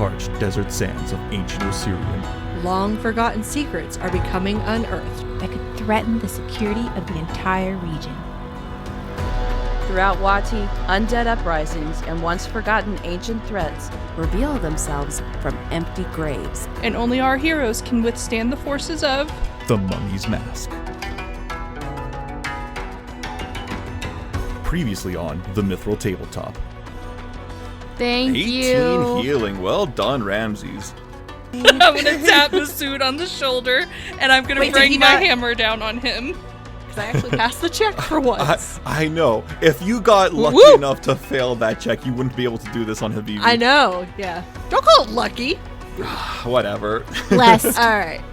parched desert sands of ancient Osirian. Long-forgotten secrets are becoming unearthed that could threaten the security of the entire region. Throughout Wati, undead uprisings and once-forgotten ancient threats reveal themselves from empty graves. And only our heroes can withstand the forces of the Mummy's Mask. Previously on the Mithril Tabletop. Thank 18 you. healing. Well done, Ramses. I'm gonna tap the suit on the shoulder, and I'm gonna bring my hammer down on him. because I actually passed the check for once. I know. If you got lucky enough to fail that check, you wouldn't be able to do this on Habibi. I know, yeah. Don't call it lucky. Whatever. Blessed. All right.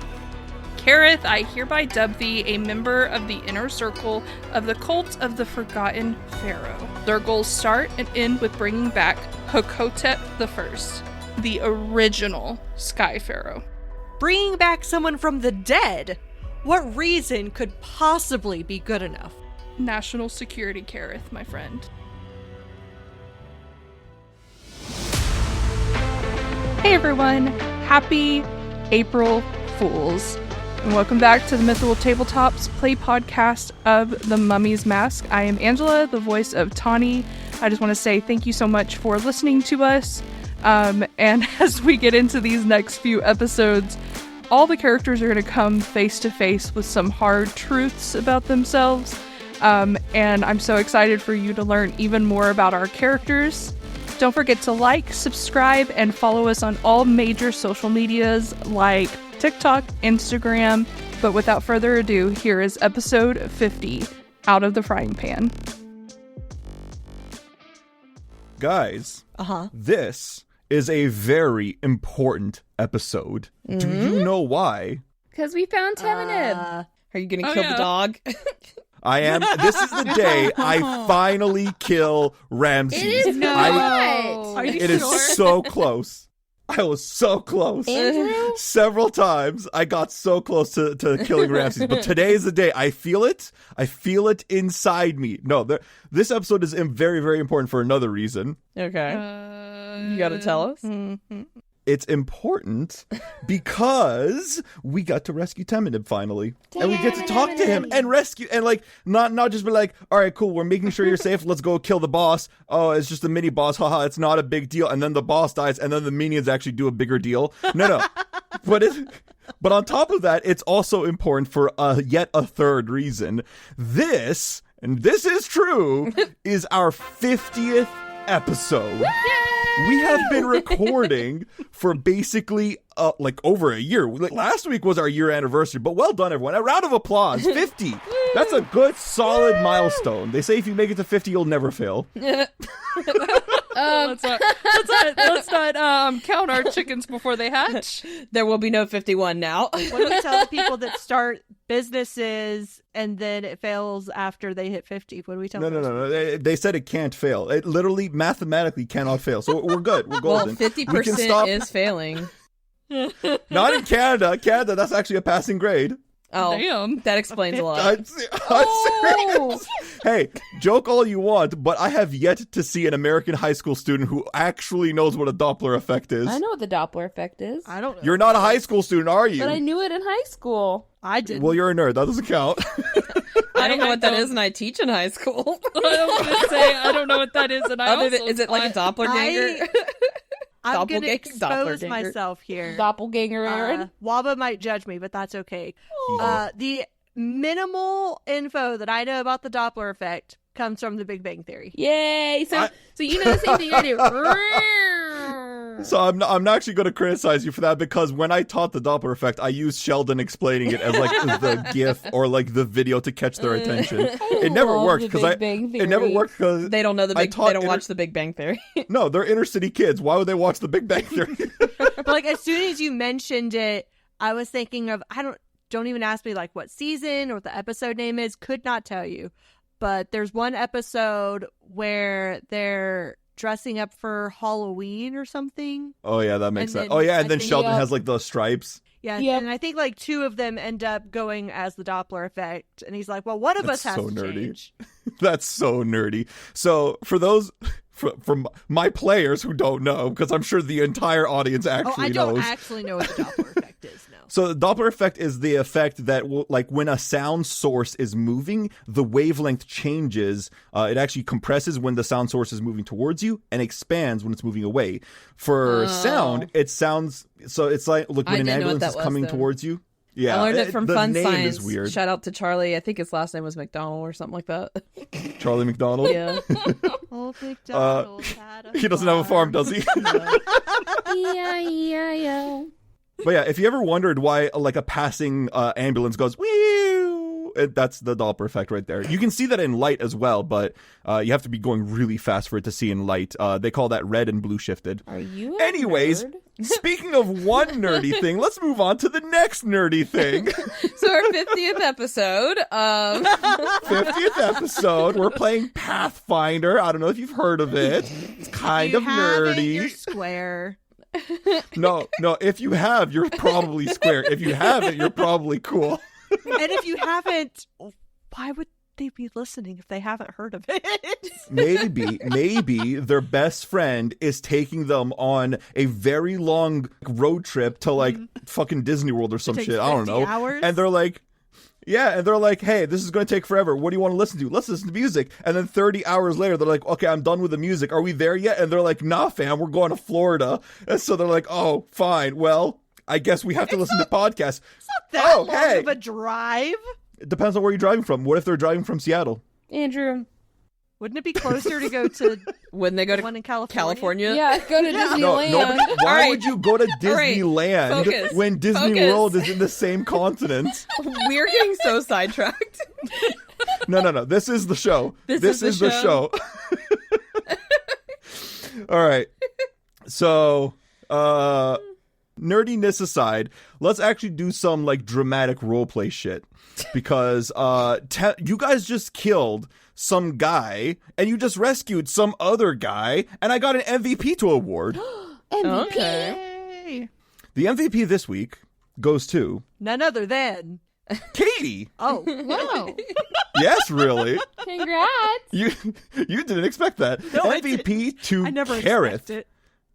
Keryth, I hereby dub thee a member of the inner circle of the cult of the Forgotten Pharaoh. Their goals start and end with bringing back Hotep I, the original Sky Pharaoh. Bringing back someone from the dead? What reason could possibly be good enough? National security, Keryth, my friend. Hey everyone, happy April Fools. And welcome back to the Mythical Tabletop's play podcast of The Mummy's Mask. I am Anjela, the voice of Tanhi. I just want to say thank you so much for listening to us. And as we get into these next few episodes, all the characters are going to come face to face with some hard truths about themselves. And I'm so excited for you to learn even more about our characters. Don't forget to like, subscribe, and follow us on all major social medias like TikTok, Instagram. But without further ado, here is episode 50, Out of the Frying Pan. Guys, this is a very important episode. Do you know why? Because we found Teminib. Are you going to kill the dog? I am. This is the day I finally kill Ramses. It is not. Are you It is sure? so close. I was so close. Andrew? Several times I got so close to killing Ramses. But today is the day. I feel it. I feel it inside me. No, this episode is very, very important for another reason. Okay. You got to tell us. It's important because we got to rescue Teminib finally. And we get to talk to him and rescue, and like, not just be like, all right, cool, we're making sure you're safe, let's go kill the boss. Oh, it's just a mini boss, haha, it's not a big deal. And then the boss dies, and then the minions actually do a bigger deal. No. But on top of that, it's also important for yet a third reason. This, and this is true, is our 50th episode. We have been recording for basically like over a year. Last week was our year anniversary, but well done, everyone. A round of applause. 50. That's a good, solid milestone. They say if you make it to 50, you'll never fail. Let's not count our chickens before they hatch. There will be no 51 now. What do we tell the people that start businesses and then it fails after they hit 50? What do we tell them? No. They said it can't fail. It literally, mathematically cannot fail. So we're good. We're golden. Well, 50% is failing. Not in Canada. Canada, that's actually a passing grade. Oh, Damn. that explains a lot. I'm serious. Hey, joke all you want, but I have yet to see an American high school student who actually knows what a Doppler effect is. I know what the Doppler effect is. I don't know. You're not a high school student, are you? But I knew it in high school. I didn't. Well, you're a nerd. That doesn't count. I don't know what that is, and I teach in high school. I was going to say, I don't know what that is, and I also Is it like a doppelganger? I'm going to Doppelganger? expose Doppelganger. myself here. Doppelganger, Erin. Waba might judge me, but that's okay. The minimal info that I know about the Doppler effect comes from the Big Bang Theory. Yay! So you know the same thing I do. So I'm not actually going to criticize you for that, because when I taught the Doppler effect, I used Sheldon explaining it as like the GIF or like the video to catch their attention. It never worked because it never worked because They don't know they don't watch the Big Bang Theory. No, they're inner city kids. Why would they watch the Big Bang Theory? But like as soon as you mentioned it, I was thinking of don't even ask me like what season or what the episode name is. Could not tell you. But there's one episode where they're dressing up for Halloween or something. Oh yeah, that makes And sense. then Oh yeah, and I then think- Sheldon has like the stripes. Yeah, Yep. and I think like two of them end up going as the Doppler effect. And he's like, well, one of us That's has so to nerdy. change. That's so nerdy. So for those from my players who don't know, because I'm sure the entire audience actually I don't knows. actually know what the Doppler effect is, no. So the Doppler effect is the effect that will, like when a sound source is moving, the wavelength changes. It actually compresses when the sound source is moving towards you and expands when it's moving away. For sound, it sounds, so it's like, look, when an ambulance is coming towards you. Yeah, I learned it from the Fun name Science. Is weird. Shout out to Charlie. I think his last name was McDonald or something like that. Charlie McDonald. Yeah. Old McDonald had a He doesn't have a farm, does he? E-I-E-I-O. But yeah, if you ever wondered why like a passing ambulance goes whew, that's the Doppler effect right there. You can see that in light as well, but you have to be going really fast for it to see in light. They call that red and blue shifted. Are you Anyways, speaking of one nerdy thing, let's move on to the next nerdy thing. So our 50th episode. 50th episode. We're playing Pathfinder. I don't know if you've heard of it. It's kind of nerdy. You're square. No. If you have, you're probably square. If you haven't, you're probably cool. And if you haven't, why would they be listening if they haven't heard of it? Maybe their best friend is taking them on a very long road trip to like fucking Disney World or some takes shit. I don't 50 know. hours? And they're like, hey, this is going to take forever. What do you want to listen to? Let's listen to music. And then 30 hours later, they're like, okay, I'm done with the music. Are we there yet? And they're like, nah, fam, we're going to Florida. And so they're like, oh, fine. Well, I guess we have to listen to podcasts. It's not that long of a drive. It depends on where you're driving from. What if they're driving from Seattle? Andrew? Wouldn't it be closer to go to When they go to one in California? Yeah, go to Disneyland. Nobody, why All right. would you go to right. Disneyland Focus. when Disney Focus. World is in the same continent? We're getting so sidetracked. No. This is the show. This is the show. All right. So, nerdiness aside, let's actually do some like dramatic roleplay shit, because you guys just killed some guy and you just rescued some other guy, and I got an MVP to award. Okay. The MVP this week goes to None other than. Katie. Oh, Wow. Yes, really. Congrats. You didn't expect that. No, I MVP to I never Keryth. expect it.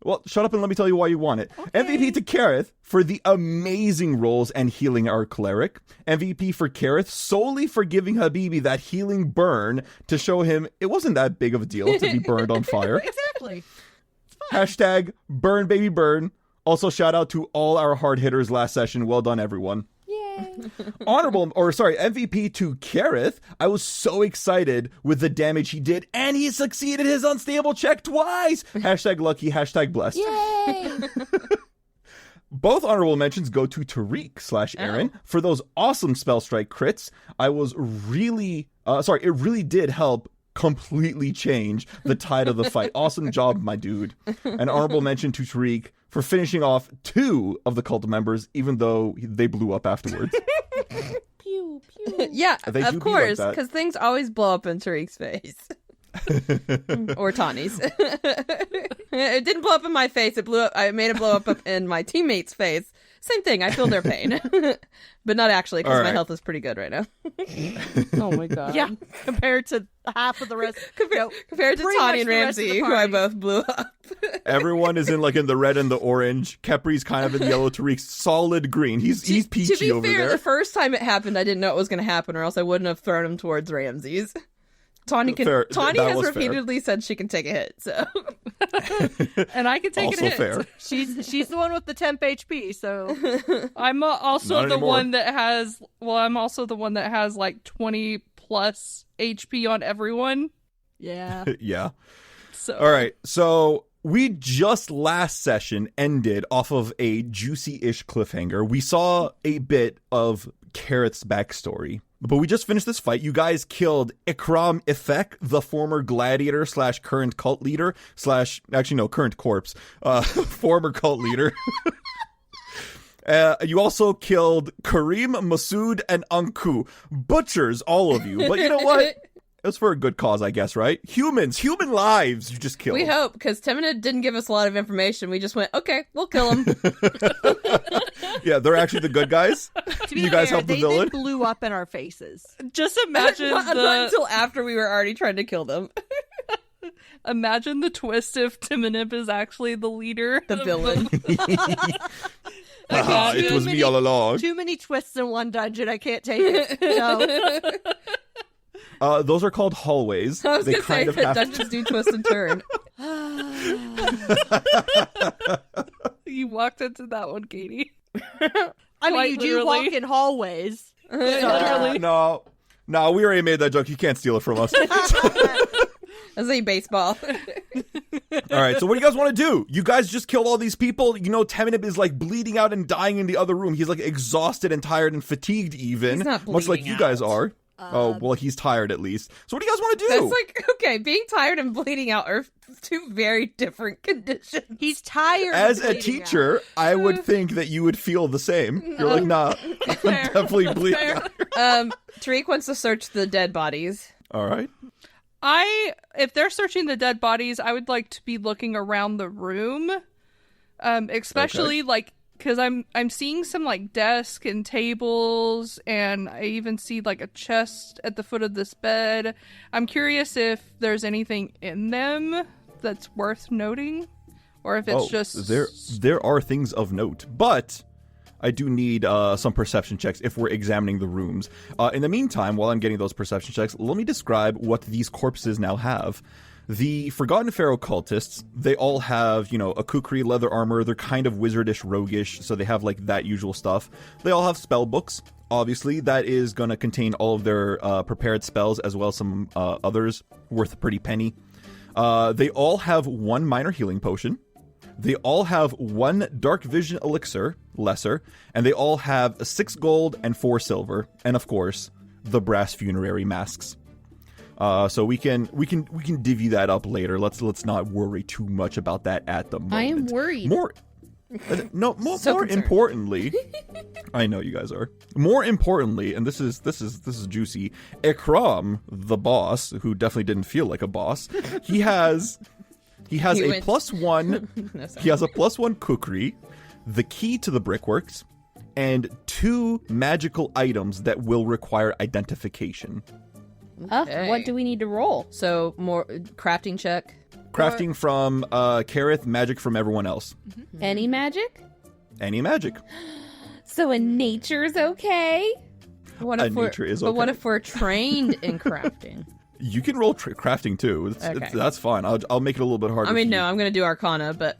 Well, shut up and let me tell you why you want it. Okay. MVP to Keryth for the amazing rolls and healing our cleric. MVP for Keryth solely for giving Habibi that healing burn to show him it wasn't that big of a deal to be burned on fire. Exactly. Hashtag burn baby burn. Also shout out to all our hard hitters last session. Well done, everyone. Yay. MVP to Keryth. I was so excited with the damage he did, and he succeeded his unstable check twice. Hashtag lucky, hashtag blessed. Yay. Both honorable mentions go to Tariq / Erin for those awesome spell strike crits. I was really, it really did help completely change the tide of the fight. Awesome job, my dude. An honorable mention to Tariq for finishing off 2 of the cult members, even though they blew up afterwards. Pew, pew. Yeah, They do of be course, like that. because things always blow up in Tariq's face. Or Tanhi's. It didn't blow up in my face. It blew up. I made it blow up in my teammate's face. Same thing. I feel their pain, but not actually, because All my right. health is pretty good right now. Oh my god. Yeah, compared to half of the rest. Compared to pretty much Tanhi and the rest of the Ramsey, who I party. both blew up. Everyone is in the red and the orange. Kepri's kind of in the yellow. Tariq's solid green. He's peachy To be over fair, there. the first time it happened, I didn't know it was going to happen, or else I wouldn't have thrown him towards Ramses. Tanhi Fair. Tanhi That has was fair. repeatedly said she can take a hit, so And I can take Also it hit. fair. She's the one with the temp HP. So I'm also Not the anymore. one that has. Well, I'm also the one that has like 20 plus HP on everyone. yeah. Yeah. So All right. So we just last session ended off of a juicy-ish cliffhanger. We saw a bit of Keryth's backstory. But we just finished this fight. You guys killed Ikram Ifek, the former gladiator / current cult leader / actually no, current corpse, former cult leader. You also killed Kareem, Masood, and Anku. Butchers, all of you. But you know what? It was for a good cause, I guess, right? Human lives you just killed. we hope, because Timina didn't give us a lot of information. We just went, okay, we'll kill him. Yeah, they're actually the good guys. To be You guys fair, helped the they villain? then blew up in our faces. just imagine not the until after we were already trying to kill them. Imagine the twist if Timonip is actually the leader. The villain. It was me all along. Too many twists in one dungeon. I can't take it. No. Those are called hallways. I was They going to say kind of that have dungeons do twist and turn. You walked into that one, Katie. I mean, Quite you do literally. walk in hallways. Literally. No, we already made that joke. You can't steal it from us. As a baseball. All right, so what do you guys want to do? You guys just killed all these people. You know, Teminib is like bleeding out and dying in the other room. He's like exhausted and tired and fatigued even. He's not much like bleeding you guys out. are. Oh, well, he's tired at least. So what do you guys want to do? That's like, okay, being tired and bleeding out are two very different conditions. He's tired. As of a bleeding teacher, I would think that you would feel the same. You're like, nah, I'm definitely bleeding out. Tariq wants to search the dead bodies. All right. If they're searching the dead bodies, I would like to be looking around the room, especially like because I'm seeing some like desk and tables, and I even see like a chest at the foot of this bed. I'm curious if there's anything in them that's worth noting, or if it's just there are things of note, but I do need some perception checks if we're examining the rooms. In the meantime, while I'm getting those perception checks, let me describe what these corpses now have. The Forgotten Pharaoh cultists, they all have, you know, a kukri, leather armor. They're kind of wizardish, roguish, so they have, like, that usual stuff. They all have spell books, obviously. That is going to contain all of their prepared spells, as well as some others worth a pretty penny. They all have one minor healing potion. They all have one dark vision elixir, lesser, and they all have 6 gold and 4 silver, and of course, the brass funerary masks. So we can divvy that up later. Let's not worry too much about that at the moment. I am worried. More importantly, I know you guys are. More importantly, and this is juicy. Ikram, the boss, who definitely didn't feel like a boss, he has a +1. No, sorry. He has a +1 kukri, the key to the brickworks, and 2 magical items that will require identification. Okay. What do we need to roll? So more crafting check. Crafting from Keryth, magic from everyone else. Any magic? Any magic. So a nature's okay? What A if we're, nature is But what okay. if we're trained in crafting? You can roll crafting too. Okay. That's fine. I'll make it a little bit harder. I mean, for no, you. I'm going to do Arcana, but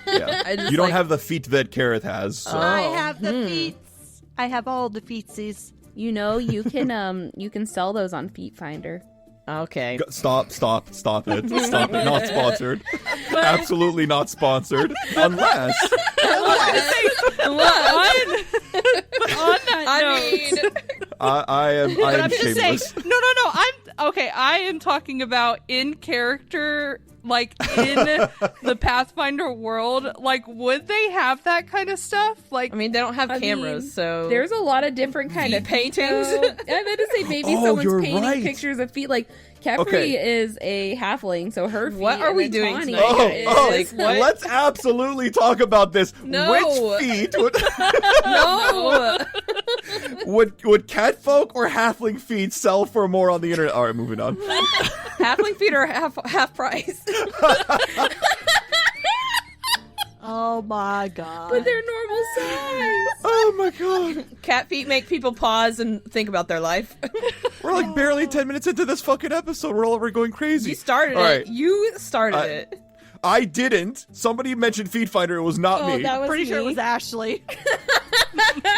Yeah. I just You don't like- have the feat that Keryth has. So. I have the feats. I have all the featsies. You know, you can sell those on Feet Finder. Okay. Stop it. Stop it. Not sponsored. Absolutely not sponsored. Unless. on that note, I am I'm just saying, shameless. no. I am talking about in character, like in the Pathfinder world. Like, would they have that kind of stuff? Like, I mean, they don't have I cameras, mean, so There's a lot of different kind of paintings. I meant to say maybe Oh, someone's you're painting right. pictures of feet. Like Khepri Okay. is a halfling, so her feet. What are and we then doing Tanhi tonight? is- Like, what? Let's absolutely talk about this. No. Which feet no. would catfolk or halfling feet sell for more on the internet? All right, moving on. Halfling feet are half price. Oh my god. But they're normal size. Oh my god. Cat feet make people pause and think about their life. We're like barely 10 minutes into this fucking episode. We're going crazy. You started All it. right. You started it. I didn't. Somebody mentioned Feed Finder. It was not Oh, me. that was Pretty sure it me. was Ashley.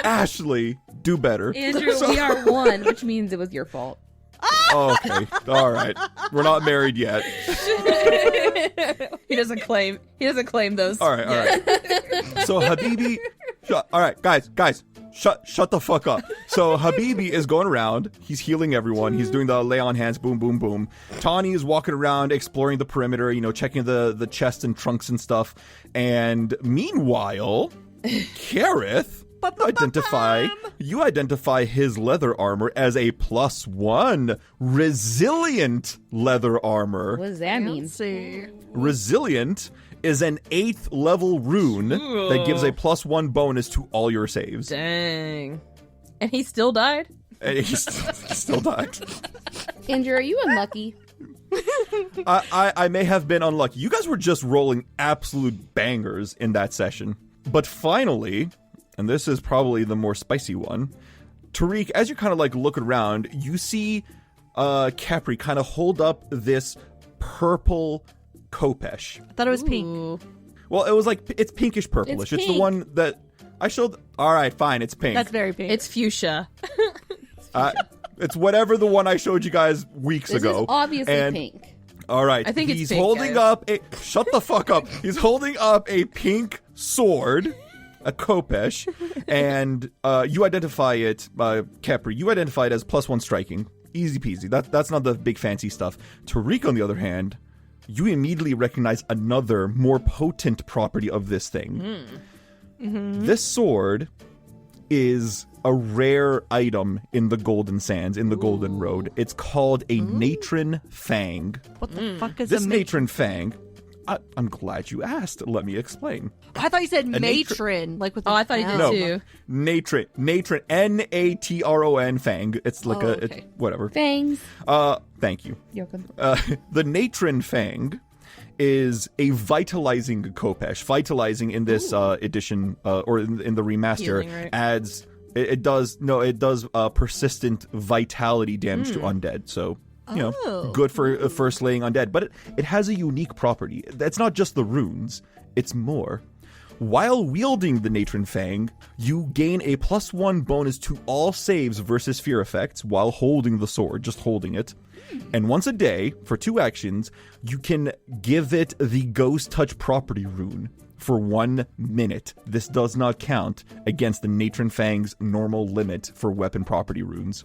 Ashley, do better. Andrew, we are one, which means it was your fault. Oh, okay. All right. We're not married yet. He doesn't claim those. All right. All right. So Habibi, all right, guys, shut the fuck up. So Habibi is going around. He's healing everyone. He's doing the lay on hands, boom, boom, boom. Tanhi is walking around, exploring the perimeter. You know, checking the chests and trunks and stuff. And meanwhile, Keryth. You identify his leather armor as a +1 resilient leather armor. What does that mean? Let's see. Resilient is an 8th level rune that gives a +1 bonus to all your saves. Dang. And he still died? And he still died. Andrew, are you unlucky? I may have been unlucky. You guys were just rolling absolute bangers in that session. But finally, and this is probably the more spicy one, Tariq, as you kind of like look around, you see Khepri kind of hold up this purple khopesh. I thought it was pink. Ooh. Well, it was like, it's pinkish purplish. It's the one that I showed. All right, fine, it's pink. That's very pink. It's fuchsia. It's whatever the one I showed you guys weeks This ago. is obviously And- pink. All right, I think it's he's pink, holding guys. up a. Shut the fuck up. He's holding up a pink sword, a khopesh, and you identify it, Khepri. You identify it as +1 striking, easy peasy. That's not the big fancy stuff. Tariq, on the other hand, you immediately recognize another more potent property of this thing. This sword is a rare item in the Golden Sands, in the Golden Road. It's called a Natron Fang. What the fuck is This a Natron Fang, I'm glad you asked. Let me explain. I thought you said natron- matron, like with the Oh, I thought you did L. too. Natron, Natron, Fang. It's like okay. whatever. Fangs. Thank you. You're welcome. The Natron Fang is a vitalizing khopesh. Vitalizing in this edition, or in the remaster, Healing, right? adds it does persistent vitality damage to undead. So good for slaying undead. But it has a unique property. It's not just the runes; it's more. While wielding the Natron Fang, you gain a +1 bonus to all saves versus fear effects while holding the sword, just holding it. And once a day, for 2 actions, you can give it the Ghost Touch property rune for 1 minute. This does not count against the Natron Fang's normal limit for weapon property runes.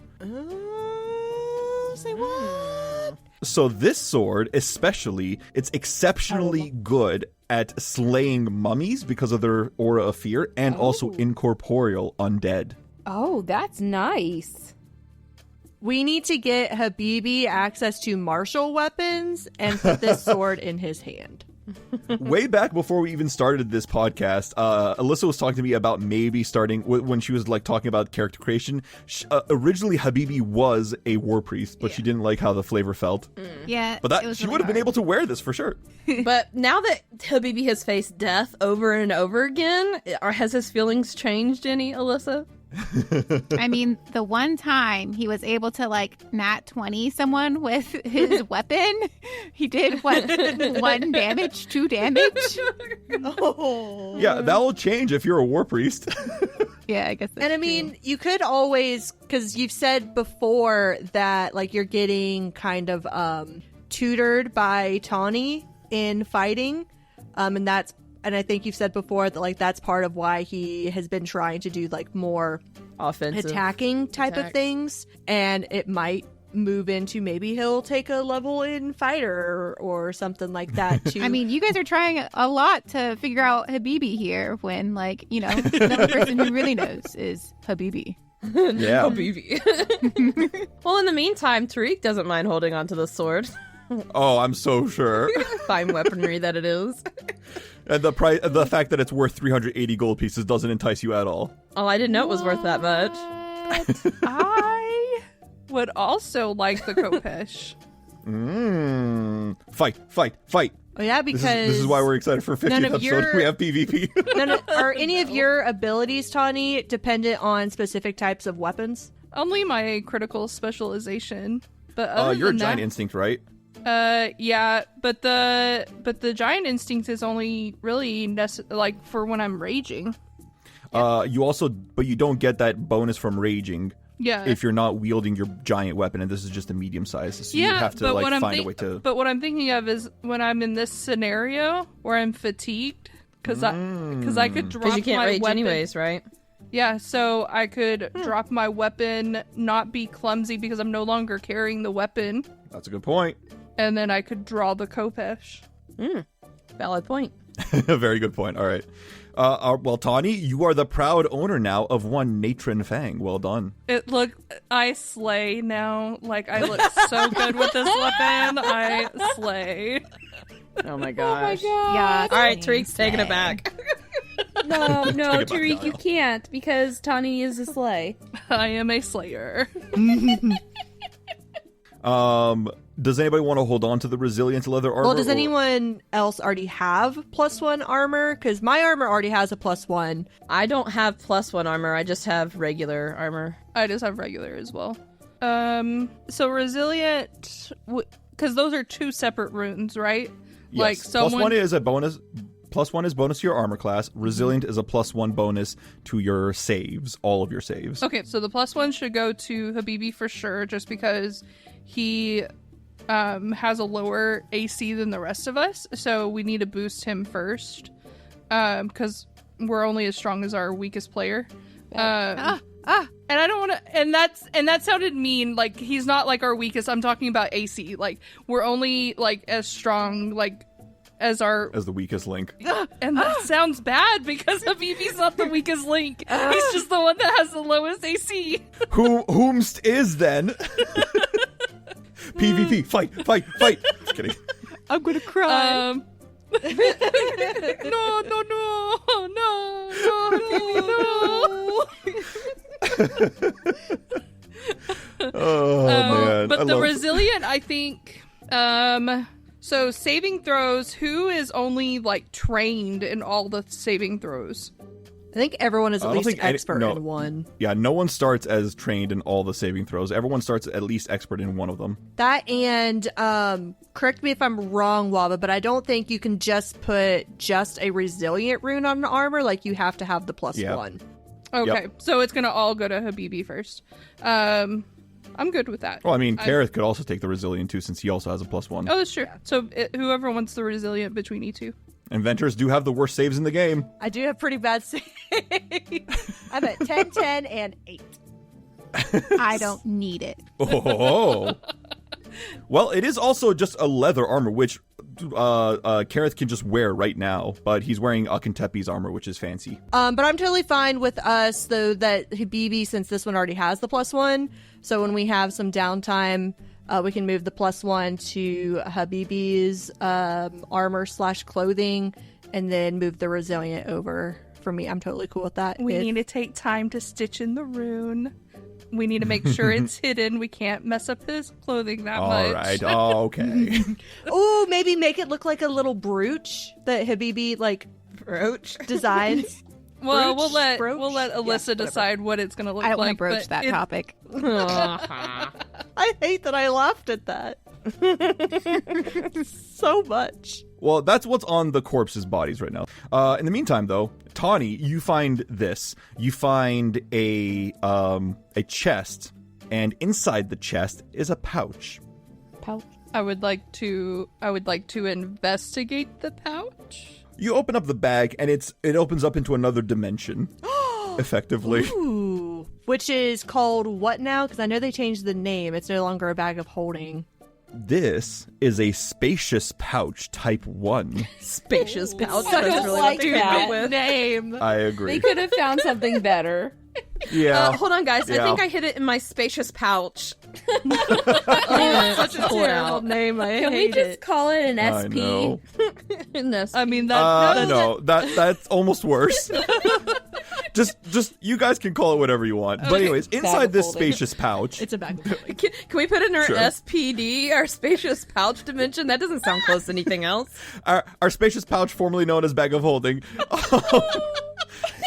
Say what? So this sword, especially, it's exceptionally good at slaying mummies because of their aura of fear, and also incorporeal undead. Oh, that's nice. We need to get Habibi access to martial weapons and put this sword in his hand. Way back before we even started this podcast, Alyssa was talking to me about maybe starting when she was like talking about character creation. Originally, Habibi was a war priest, but she didn't like how the flavor felt. Yeah, But it that was she really would have been hard. able to wear this for sure. But now that Habibi has faced death over and over again, has his feelings changed any, Alyssa? I mean, the one time he was able to like nat 20 someone with his weapon, he did what 1 damage, 2 damage. Yeah, that will change if you're a war priest. Yeah, I guess. That's And I mean, you could always, because you've said before that like you're getting kind of tutored by Tanhi in fighting, and I think you've said before that like that's part of why he has been trying to do like more Offensive. attacking type of attacks. things, and it might move into maybe he'll take a level in fighter or something like that too. I mean, you guys are trying a lot to figure out Habibi here when, like, you know, the only person who really knows is Habibi. Yeah. Habibi. Well, in the meantime, Tariq doesn't mind holding onto the sword. Oh, I'm so sure. Fine weaponry that it is. And the fact that it's worth 380 gold pieces doesn't entice you at all. Oh, I didn't know it was worth that much. I would also like the khopesh. Fight. oh yeah, because This is why we're excited for 50th none of episode. your- We have PvP. are any of your abilities, Tanhi, dependent on specific types of weapons? Only my critical specialization. But other You're a than giant that, instinct, right? yeah, but the giant instinct is only really like for when I'm raging. But you don't get that bonus from raging Yeah. if you're not wielding your giant weapon, and this is just a medium size. So you have to but like what I'm find a way to. But what I'm thinking of is when I'm in this scenario where I'm fatigued because I could drop Because you can't my rage weapon. anyways, right? Yeah, so I could drop my weapon, not be clumsy because I'm no longer carrying the weapon, That's a good point. and then I could draw the khopesh. Valid point. Very good point. All right. Well, Tanhi, you are the proud owner now of 1 Natron Fang. Well done. I slay now. Like, I look so good with this weapon. I slay. Oh my gosh. Yeah. All right, Tariq's taking it back. No, Take it back, Tariq, you Niall. can't because Tanhi is a sleigh. I am a slayer. Does anybody want to hold on to the resilient leather armor? Well, does anyone else already have +1 armor? Because my armor already has a +1. I don't have +1 armor. I just have regular armor. I just have regular as well. So resilient, because those are 2 separate runes, right? Yes. Like someone... +1 is a bonus. +1 is bonus to your armor class. Resilient is a +1 bonus to your saves, all of your saves. Okay, so the +1 should go to Habibi for sure, just because he has a lower AC than the rest of us, so we need to boost him first, because we're only as strong as our weakest player. And I don't want to, and that sounded mean. Like, he's not like our weakest. I'm talking about AC. Like, we're only like as strong like as the weakest link. And that sounds bad because Habibi's not the weakest link. He's just the one that has the lowest AC. Whomst is then? PvP, fight! Just kidding. I'm gonna cry. No, Oh man! But the resilient, I think. So saving throws. Who is only like trained in all the saving throws? I think everyone is at least expert in one. Yeah, no one starts as trained in all the saving throws. Everyone starts at least expert in one of them. That and, correct me if I'm wrong, Waba, but I don't think you can just put just a resilient rune on an armor. Like, you have to have the +1. Okay, so it's going to all go to Habibi first. I'm good with that. Well, I mean, Keryth could also take the resilient too, since he also has a +1. Oh, that's true. So whoever wants the resilient between you two. Inventors do have the worst saves in the game. I do have pretty bad saves. I'm at 10, 10, and 8. I don't need it. Oh. Well, it is also just a leather armor, which Keryth can just wear right now, but he's wearing Akintepi's armor, which is fancy. But I'm totally fine with us, though, that Habibi, since this one already has the +1, so when we have some downtime, we can move the +1 to Habibi's armor/clothing, and then move the resilient over for me. I'm totally cool with that. We need to take time to stitch in the rune. We need to make sure it's hidden. We can't mess up his clothing that much. All right. Oh, okay. Oh, maybe make it look like a little brooch that Habibi designs. Well, brooch? we'll let Alyssa decide what it's going to look like. I don't want to broach that topic. I hate that I laughed at that so much. Well, that's what's on the corpses' bodies right now. In the meantime, though, Tanhi, you find this. You find a chest, and inside the chest is a pouch. I would like to investigate the pouch. You open up the bag, and it opens up into another dimension, effectively. Ooh. Which is called what now? Because I know they changed the name. It's no longer a bag of holding. This is a spacious pouch type 1. Spacious pouch. I don't really like what that. with. Name. I agree. They could have found something better. Yeah. Hold on, guys. Yeah. I think I hid it in my spacious pouch. Such a terrible name. I Can we hate just it. call it an I SP? know. I mean, that No, that's almost worse. Just you guys can call it whatever you want. But anyways, inside this spacious pouch, It's a bag of holding. Can we put it in our Sure. SPD, our spacious pouch dimension? That doesn't sound close to anything else. our spacious pouch, formerly known as bag of holding,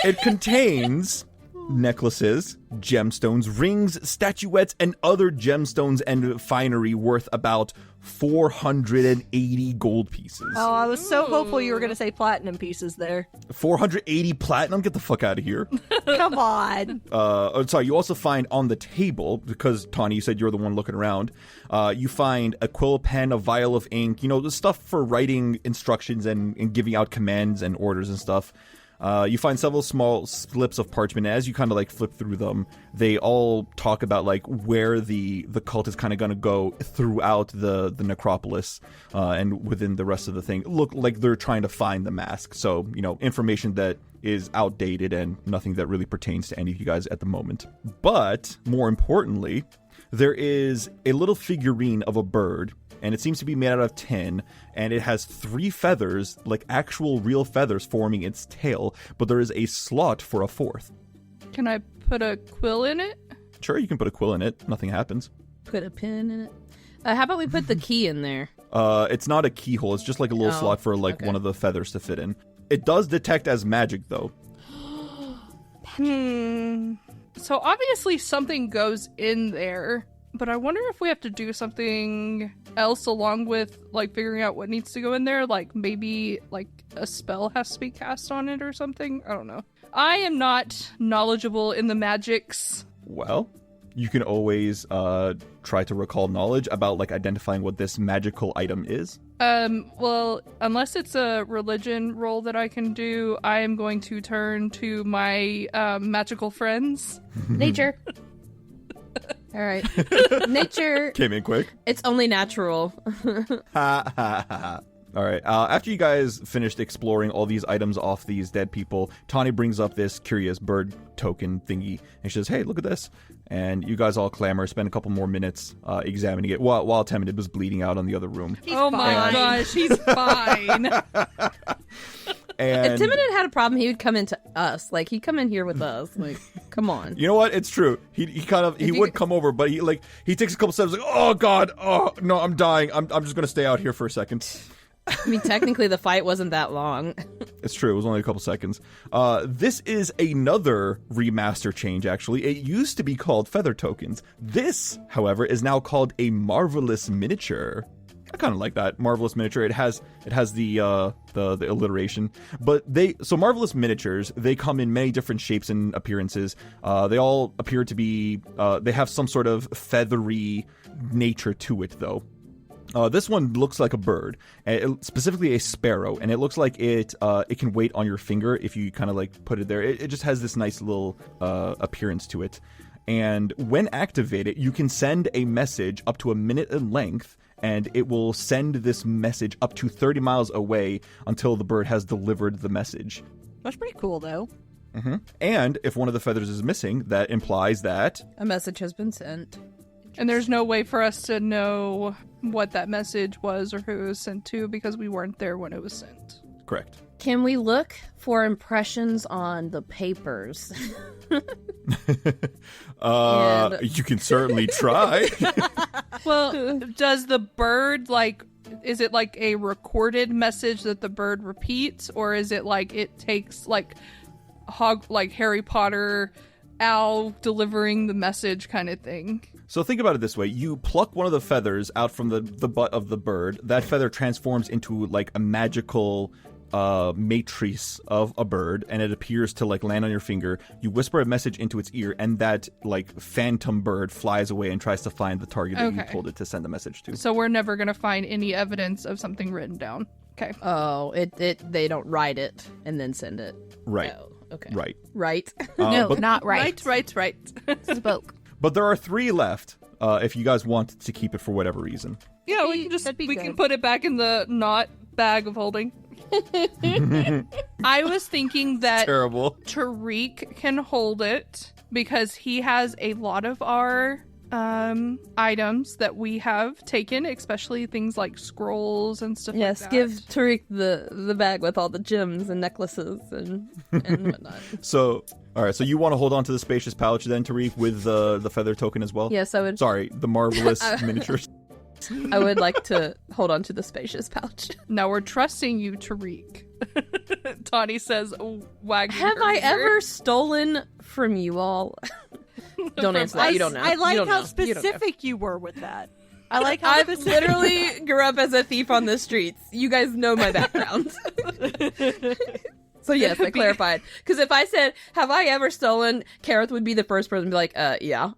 it contains necklaces, gemstones, rings, statuettes, and other gemstones and finery worth about 480 gold pieces. Oh, I was so hopeful you were going to say platinum pieces there. 480 platinum? Get the fuck out of here. Come on. Sorry, you also find on the table, because Tanhi, you said you're the one looking around, you find a quill pen, a vial of ink, the stuff for writing instructions and giving out commands and orders and stuff. You find several small slips of parchment. As you kind of flip through them, they all talk about where the cult is kind of going to go throughout the necropolis and within the rest of the thing. Look like they're trying to find the mask. So, information that is outdated and nothing that really pertains to any of you guys at the moment. But more importantly, there is a little figurine of a bird, and it seems to be made out of tin, and it has 3 feathers, like actual real feathers, forming its tail, but there is a slot for a 4th. Can I put a quill in it? Sure, you can put a quill in it. Nothing happens. Put a pin in it. How about we put the key in there? It's not a keyhole. It's just like a little slot for like one of the feathers to fit in. It does detect as magic, though. So obviously something goes in there, but I wonder if we have to do something else along with like figuring out what needs to go in there. Like maybe like a spell has to be cast on it or something. I don't know. I am not knowledgeable in the magics. Well, you can always try to recall knowledge about like identifying what this magical item is. Well, unless it's a religion roll that I can do, I am going to turn to my magical friends. Nature. All right. Nature. Came in quick. It's only natural. Ha ha ha. All right. After you guys finished exploring all these items off these dead people, Tanhi brings up this curious bird token thingy, and she says, "Hey, look at this!" And you guys all clamor, spend a couple more minutes examining it, while Temidid was bleeding out on the other room. My gosh, he's fine. And If Timothy had a problem, he would come into us. Like, he'd come in here with us. Like, come on. you know what? It's true. He would come over, but he takes a couple steps, like, "Oh God, oh no, I'm dying. I'm just gonna stay out here for a second." I mean, technically, the fight wasn't that long. It's true. It was only a couple seconds. This is another remaster change, actually. It used to be called Feather Tokens. This, however, is now called a Marvelous Miniature. I kind of like that. Marvelous Miniature. It has the alliteration. But Marvelous Miniatures, they come in many different shapes and appearances. They all appear to be, they have some sort of feathery nature to it, though. This one looks like a bird, specifically a sparrow, and it looks like it can wait on your finger if you kind of like put it there. It just has this nice little appearance to it. And when activated, you can send a message up to a minute in length, and it will send this message up to 30 miles away until the bird has delivered the message. That's pretty cool, though. Mm-hmm. And if one of the feathers is missing, that implies that A message has been sent. And there's no way for us to know what that message was or who it was sent to because we weren't there when it was sent. correct. Can we look for impressions on the papers? You can certainly try. Well, does the bird, like, is it like a recorded message that the bird repeats, or is it like it takes like Harry Potter owl delivering the message kind of thing? So think about it this way. You pluck one of the feathers out from the butt of the bird. That feather transforms into like a magical matrice of a bird, and it appears to like land on your finger. You whisper a message into its ear, and that like phantom bird flies away and tries to find the target that you told it to send the message to. So we're never going to find any evidence of something written down. Okay. Oh, they don't write it and then send it. Right. Oh, okay. Right. No, but, not right. Right. Spoke. But there are 3 left. If you guys want to keep it for whatever reason. Yeah, we can put it back in the not bag of holding. I was thinking that Terrible. Tariq can hold it because he has a lot of our items that we have taken, especially things like scrolls and stuff Yes, like that. give Tariq the bag with all the gems and necklaces and whatnot. So, all right. So you want to hold on to the spacious pouch then, Tariq, with the feather token as well? Yes, I would. Sorry, the marvelous miniatures. I would like to hold on to the spacious pouch. Now we're trusting you, Tariq. Tanhi says, wagging Have her I finger. ever stolen from you all? Don't answer that. You don't know. I like You don't how know. You don't know. specific you were with that. I like how I specific. literally grew up as a thief on the streets. You guys know my background. So yes, I clarified. Because if I said, have I ever stolen, Keryth would be the first person to be like, yeah.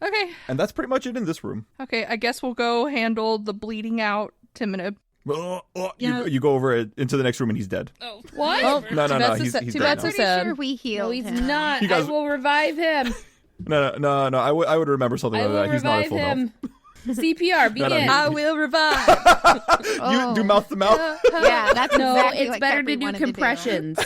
Okay. And that's pretty much it in this room. Okay, I guess we'll go handle the bleeding out Timonib. You go over it into the next room and he's dead. Oh. What? Oh, No, he's he's too dead bad now. so Pretty sad. sure we healed No, he's him. not. You guys- I will revive him. No. I would remember something I like will that. He's not at revive full health. him. CPR, begin. no. I will revive. You do mouth to mouth. Yeah, that's No, exactly it's what better Khepri to do wanted to compressions.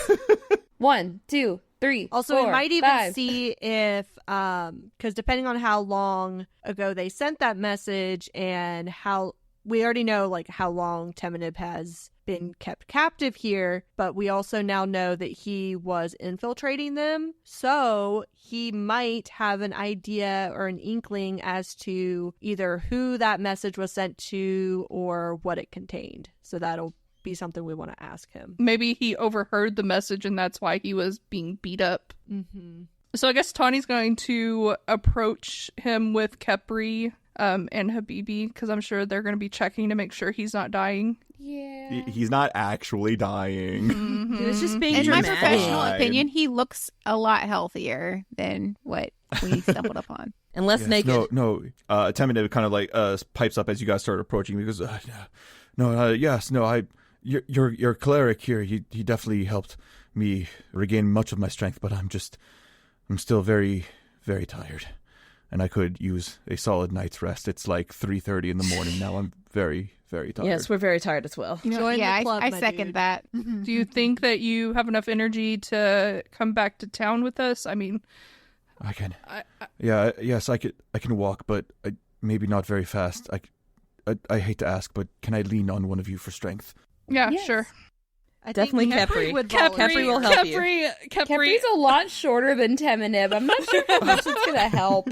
1, 2, 3. Also, 4, we might even 5. see if, because depending on how long ago they sent that message and how we already know, like how long Teminib has been kept captive here, but we also now know that he was infiltrating them. So he might have an idea or an inkling as to either who that message was sent to or what it contained. So that'll be something we want to ask him. Maybe he overheard the message and that's why he was being beat up. Mm-hmm. So I guess Tanhi's going to approach him with Khepri and Habibi, because I'm sure they're going to be checking to make sure he's not dying. Yeah. He's not actually dying. Mm-hmm. He was just being In my dramatic. professional Fine. opinion, he looks a lot healthier than what we stumbled upon. And less Yes, naked. No. Temine kind of like pipes up as you guys start approaching because your cleric here, he definitely helped me regain much of my strength, but I'm still very, very tired. And I could use a solid night's rest. It's like 3:30 in the morning now. I'm very, very tired. Yes, we're very tired as well. You know, Join yeah, the club, I my second dude. that. Do you think that you have enough energy to come back to town with us? I mean, I can. Yes, I can walk, but maybe not very fast. I hate to ask, but can I lean on one of you for strength? yeah, Yes. sure. I Definitely think Khepri. would Khepri will volunteer. help you. Khepri. Kepri's a lot shorter than Teminib. I'm not sure how much it's gonna help.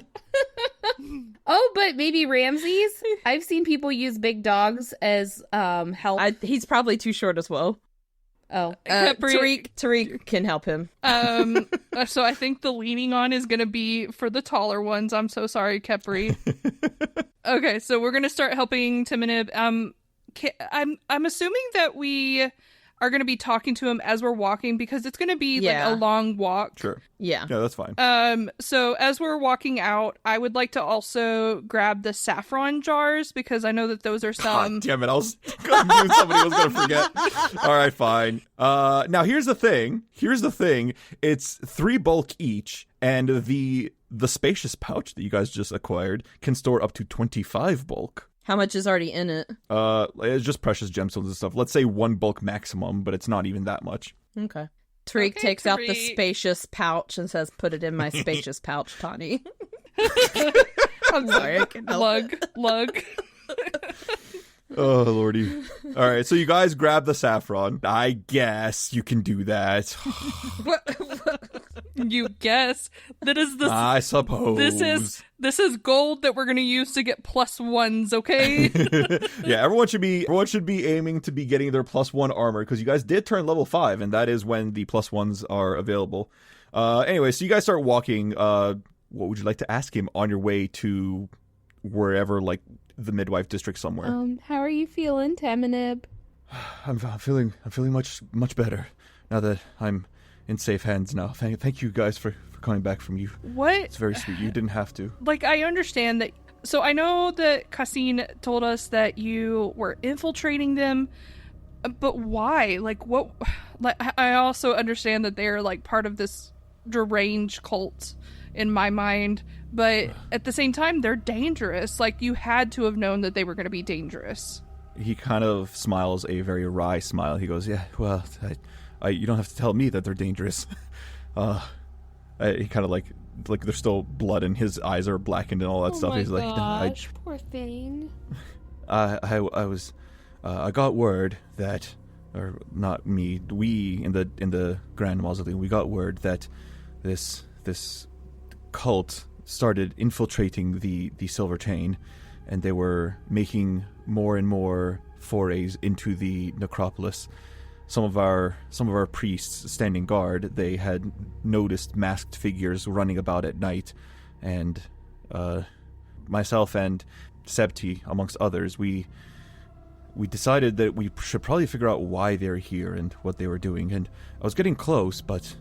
Oh, but maybe Ramses. I've seen people use big dogs as help. He's probably too short as well. Oh, Tariq can help him. So I think the leaning on is going to be for the taller ones. I'm so sorry, Khepri. Okay, so we're going to start helping Timonib. I'm assuming that we are going to be talking to him as we're walking because it's going to be Yeah. like a long walk. Sure. Yeah. Yeah, that's fine. So as we're walking out, I would like to also grab the saffron jars because I know that those are some. God damn it! I knew somebody was gonna forget. All right, fine. Now here's the thing. It's 3 bulk each, and the spacious pouch that you guys just acquired can store up to 25 bulk. How much is already in it? It's just precious gemstones and stuff. Let's say 1 bulk maximum, but it's not even that much. Okay. Tariq Okay, takes out the Tariq. spacious pouch and says, "Put it in my spacious pouch, Tanhi." I'm sorry, I can help it. Lug. Oh lordy! All right, so you guys grab the saffron. I guess you can do that. You guess that is the. I suppose. This is gold that we're going to use to get +1s. Okay. Yeah, everyone should be aiming to be getting their +1 armor because you guys did turn level 5, and that is when the +1s are available. Anyway, so you guys start walking. What would you like to ask him on your way to wherever, like the midwife district somewhere? how are you feeling, Teminib? I'm feeling much better now that I'm in safe hands now. Thank you guys for coming back from you. What? It's very sweet. You didn't have to. Like, I understand that. So I know that Cassine told us that you were infiltrating them, but why? Like, what? Like, I also understand that they're like part of this deranged cult in my mind, but at the same time, they're dangerous. Like, you had to have known that they were going to be dangerous. He kind of smiles a very wry smile. He goes, "Yeah, well, you don't have to tell me that they're dangerous." He kind of like there's still blood and his eyes are blackened and all that stuff. Oh my He's like, gosh, poor thing. I got word that, or not me, we in the Grand Mausoleum, we got word that this cult started infiltrating the Silver Chain, and they were making more and more forays into the necropolis. Some of our priests standing guard, they had noticed masked figures running about at night, and myself and Sebti, amongst others, we decided that we should probably figure out why they're here and what they were doing. And I was getting close, but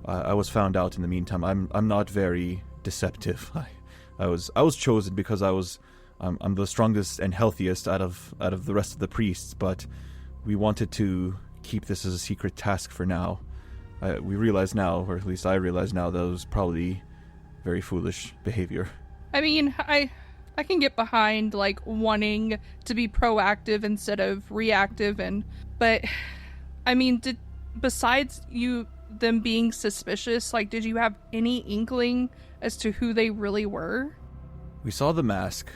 I was found out in the meantime. I'm not very deceptive. I was chosen because I'm the strongest and healthiest out of the rest of the priests, but we wanted to keep this as a secret task for now. We realize now, or at least I realize now, that it was probably very foolish behavior. I mean, I can get behind like wanting to be proactive instead of reactive, but I mean, besides them being suspicious, like, did you have any inkling as to who they really were? We saw the mask,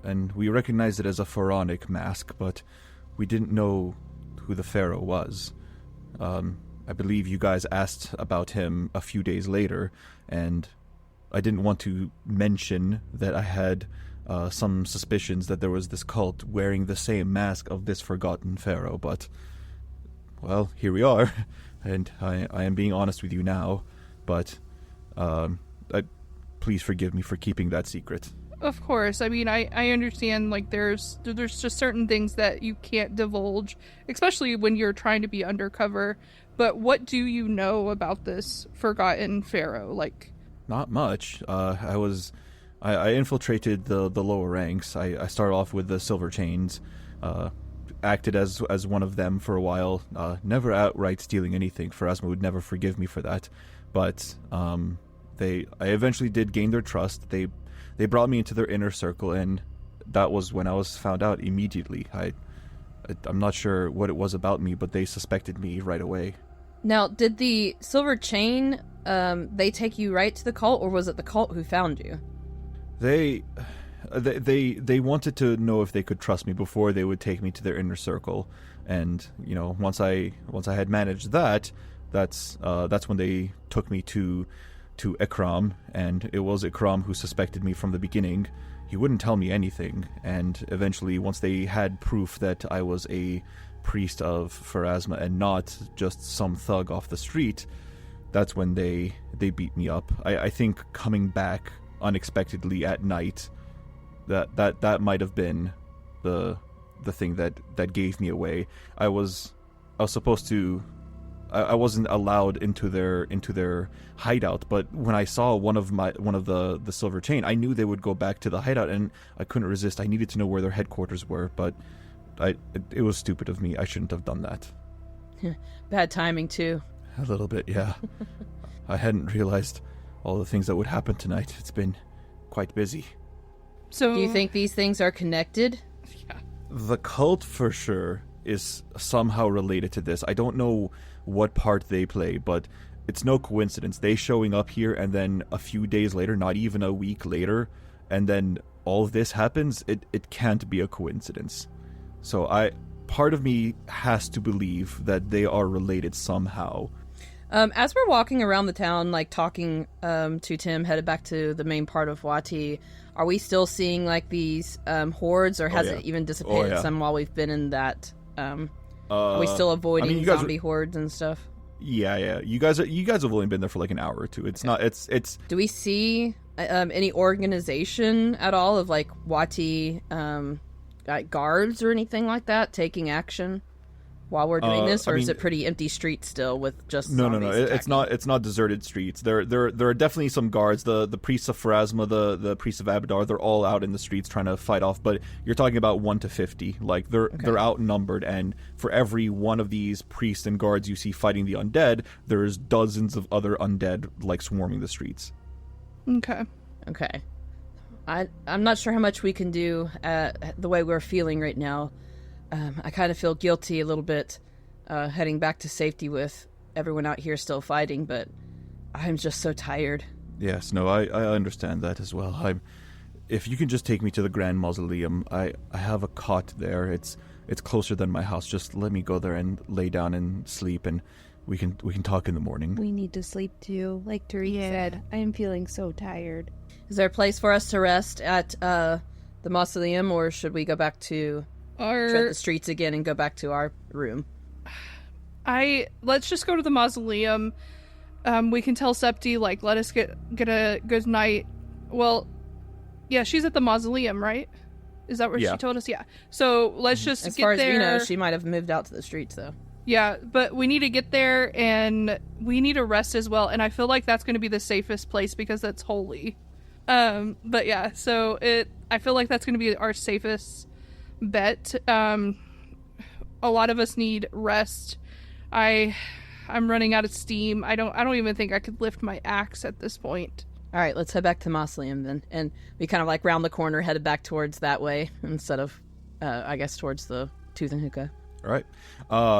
and we recognized it as a pharaonic mask, but we didn't know who the pharaoh was. I believe you guys asked about him a few days later, and I didn't want to mention that I had some suspicions that there was this cult wearing the same mask of this forgotten pharaoh, but, well, here we are, and I am being honest with you now, but please forgive me for keeping that secret. Of course. I mean, I understand, like, there's just certain things that you can't divulge, especially when you're trying to be undercover. But what do you know about this forgotten pharaoh? Like, not much. I infiltrated the lower ranks. I started off with the Silver Chains, acted as one of them for a while, never outright stealing anything. Pharasma would never forgive me for that. But I eventually did gain their trust. They brought me into their inner circle, and that was when I was found out immediately. I'm not sure what it was about me, but they suspected me right away. Now, did the Silver Chain, they take you right to the cult, or was it the cult who found you? They wanted to know if they could trust me before they would take me to their inner circle, and once I had managed that, that's when they took me to Ikram, and it was Ikram who suspected me from the beginning. He wouldn't tell me anything, and eventually, once they had proof that I was a priest of Pharasma and not just some thug off the street, that's when they beat me up. I think coming back unexpectedly at night, that might have been the thing that gave me away. I was supposed to. I wasn't allowed into their hideout, but when I saw one of the Silver Chain, I knew they would go back to the hideout, and I couldn't resist. I needed to know where their headquarters were, but it was stupid of me. I shouldn't have done that. Bad timing too. A little bit, yeah. I hadn't realized all the things that would happen tonight. It's been quite busy. So, do you think these things are connected? Yeah. The cult, for sure, is somehow related to this. I don't know what part they play, but it's no coincidence. They showing up here, and then a few days later, not even a week later, and then all of this happens. It can't be a coincidence. So part of me has to believe that they are related somehow. As we're walking around the town, like talking to Tim, headed back to the main part of Wati, are we still seeing like these hordes, or has it even dissipated some while we've been in that? Are we still avoiding zombie hordes and stuff? Yeah. You guys have only been there for like an hour or two. It's not. It's. Do we see any organization at all of like Wati guards or anything like that taking action while we're doing this, or is it pretty empty streets still with just zombies attacking? It's not deserted streets. There are definitely some guards. The priests of Pharasma, the priests of Abadar, they're all out in the streets trying to fight off. But you're talking about 1 to 50. Like they're outnumbered, and for every one of these priests and guards you see fighting the undead, there's dozens of other undead like swarming the streets. Okay. I'm not sure how much we can do the way we're feeling right now. I kind of feel guilty a little bit heading back to safety with everyone out here still fighting, but I'm just so tired. Yes, no, I understand that as well. If you can just take me to the Grand Mausoleum, I have a cot there. It's closer than my house. Just let me go there and lay down and sleep, and we can talk in the morning. We need to sleep too, like Tariq said. I am feeling so tired. Is there a place for us to rest at the mausoleum, or should we go back to tread the streets again and go back to our room? Let's just go to the mausoleum. We can tell Septi, like, let us get a good night. Well, yeah, she's at the mausoleum, right? Is that where she told us? Yeah. So let's just as get far as there. we know, she might have moved out to the streets, though. Yeah, but we need to get there, and we need to rest as well. And I feel like that's going to be the safest place because that's holy. But yeah, so I feel like that's going to be our safest bet. A lot of us need rest. I'm running out of steam. I don't even think I could lift my axe at this point. All right, let's head back to the mausoleum then, and we kind of like round the corner, headed back towards that way instead of, I guess, towards the Tooth and Hookah. All right.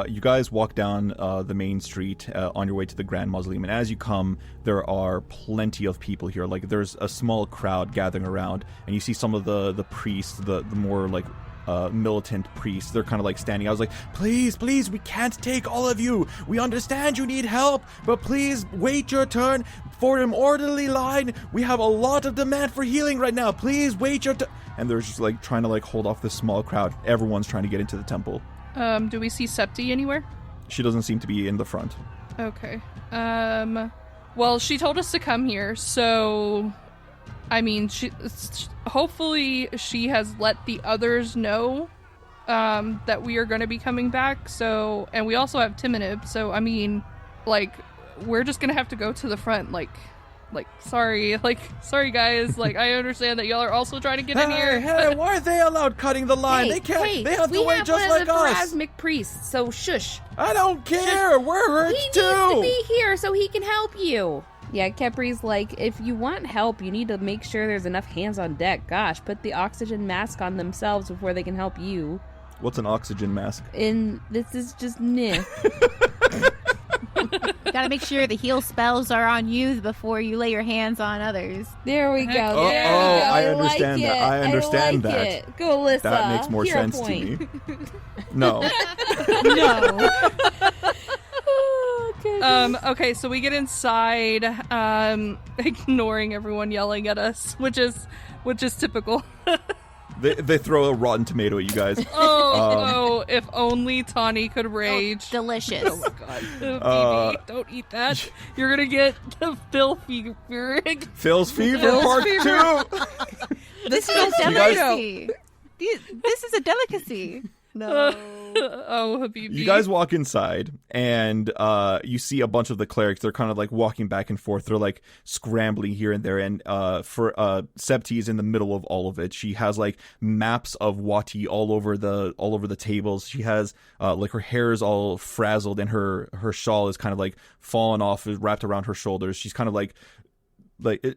You guys walk down the main street on your way to the Grand Mausoleum, and as you come, there are plenty of people here. Like, there's a small crowd gathering around, and you see some of the priests, the more like militant priests. They're kind of like standing. I was like, please, we can't take all of you. We understand you need help, but please wait your turn for an orderly line. We have a lot of demand for healing right now. Please wait your turn. And they're just like trying to like hold off this small crowd. Everyone's trying to get into the temple. Do we see Septi anywhere? She doesn't seem to be in the front. Okay. Well, she told us to come here, so I mean, hopefully she has let the others know that we are going to be coming back. So, and we also have Timonib. So, I mean, like, we're just going to have to go to the front. Sorry guys. Like, I understand that y'all are also trying to get in here. Hey, why are they allowed cutting the line? They can't. They have to wait just like us. We have one of the Pharasmic priests, so shush. I don't care. We're hurt he too. He needs to be here so he can help you. Yeah, Khepri's like, if you want help, you need to make sure there's enough hands on deck. Gosh, put the oxygen mask on themselves before they can help you. What's an oxygen mask? And this is just meh. Gotta make sure the heal spells are on you before you lay your hands on others. There we go. I understand that. I understand that. It. Go, Alyssa. That makes more sense to me. No. No. Okay, so we get inside, ignoring everyone yelling at us, which is typical. They throw a rotten tomato at you guys. If only Tanhi could rage. Oh, delicious. Oh my god. Baby, don't eat that. You're gonna get the Phil fever. Phil's fever part 2. This is a delicacy. This is a delicacy. No. Habibi. You guys walk inside, and you see a bunch of the clerics. They're kind of like walking back and forth. They're like scrambling here and there. And for Septi is in the middle of all of it. She has like maps of Wati all over the tables. She has like her hair is all frazzled, and her shawl is kind of like fallen off, wrapped around her shoulders. She's kind of like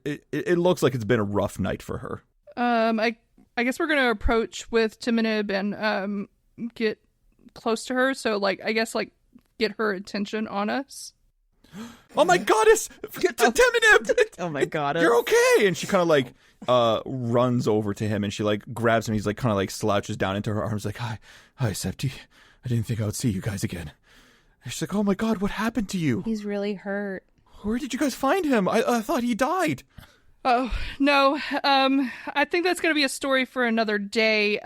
it looks like it's been a rough night for her. I guess we're gonna approach with Timonib and get close to her, so like I guess like get her attention on us. Oh my goddess! Timonib! Oh my god! You're okay! And she kind of like runs over to him, and she like grabs him. He's like kind of like slouches down into her arms, like hi Septi. I didn't think I would see you guys again. And she's like, oh my god, what happened to you? He's really hurt. Where did you guys find him? I thought he died. Oh no, I think that's gonna be a story for another day.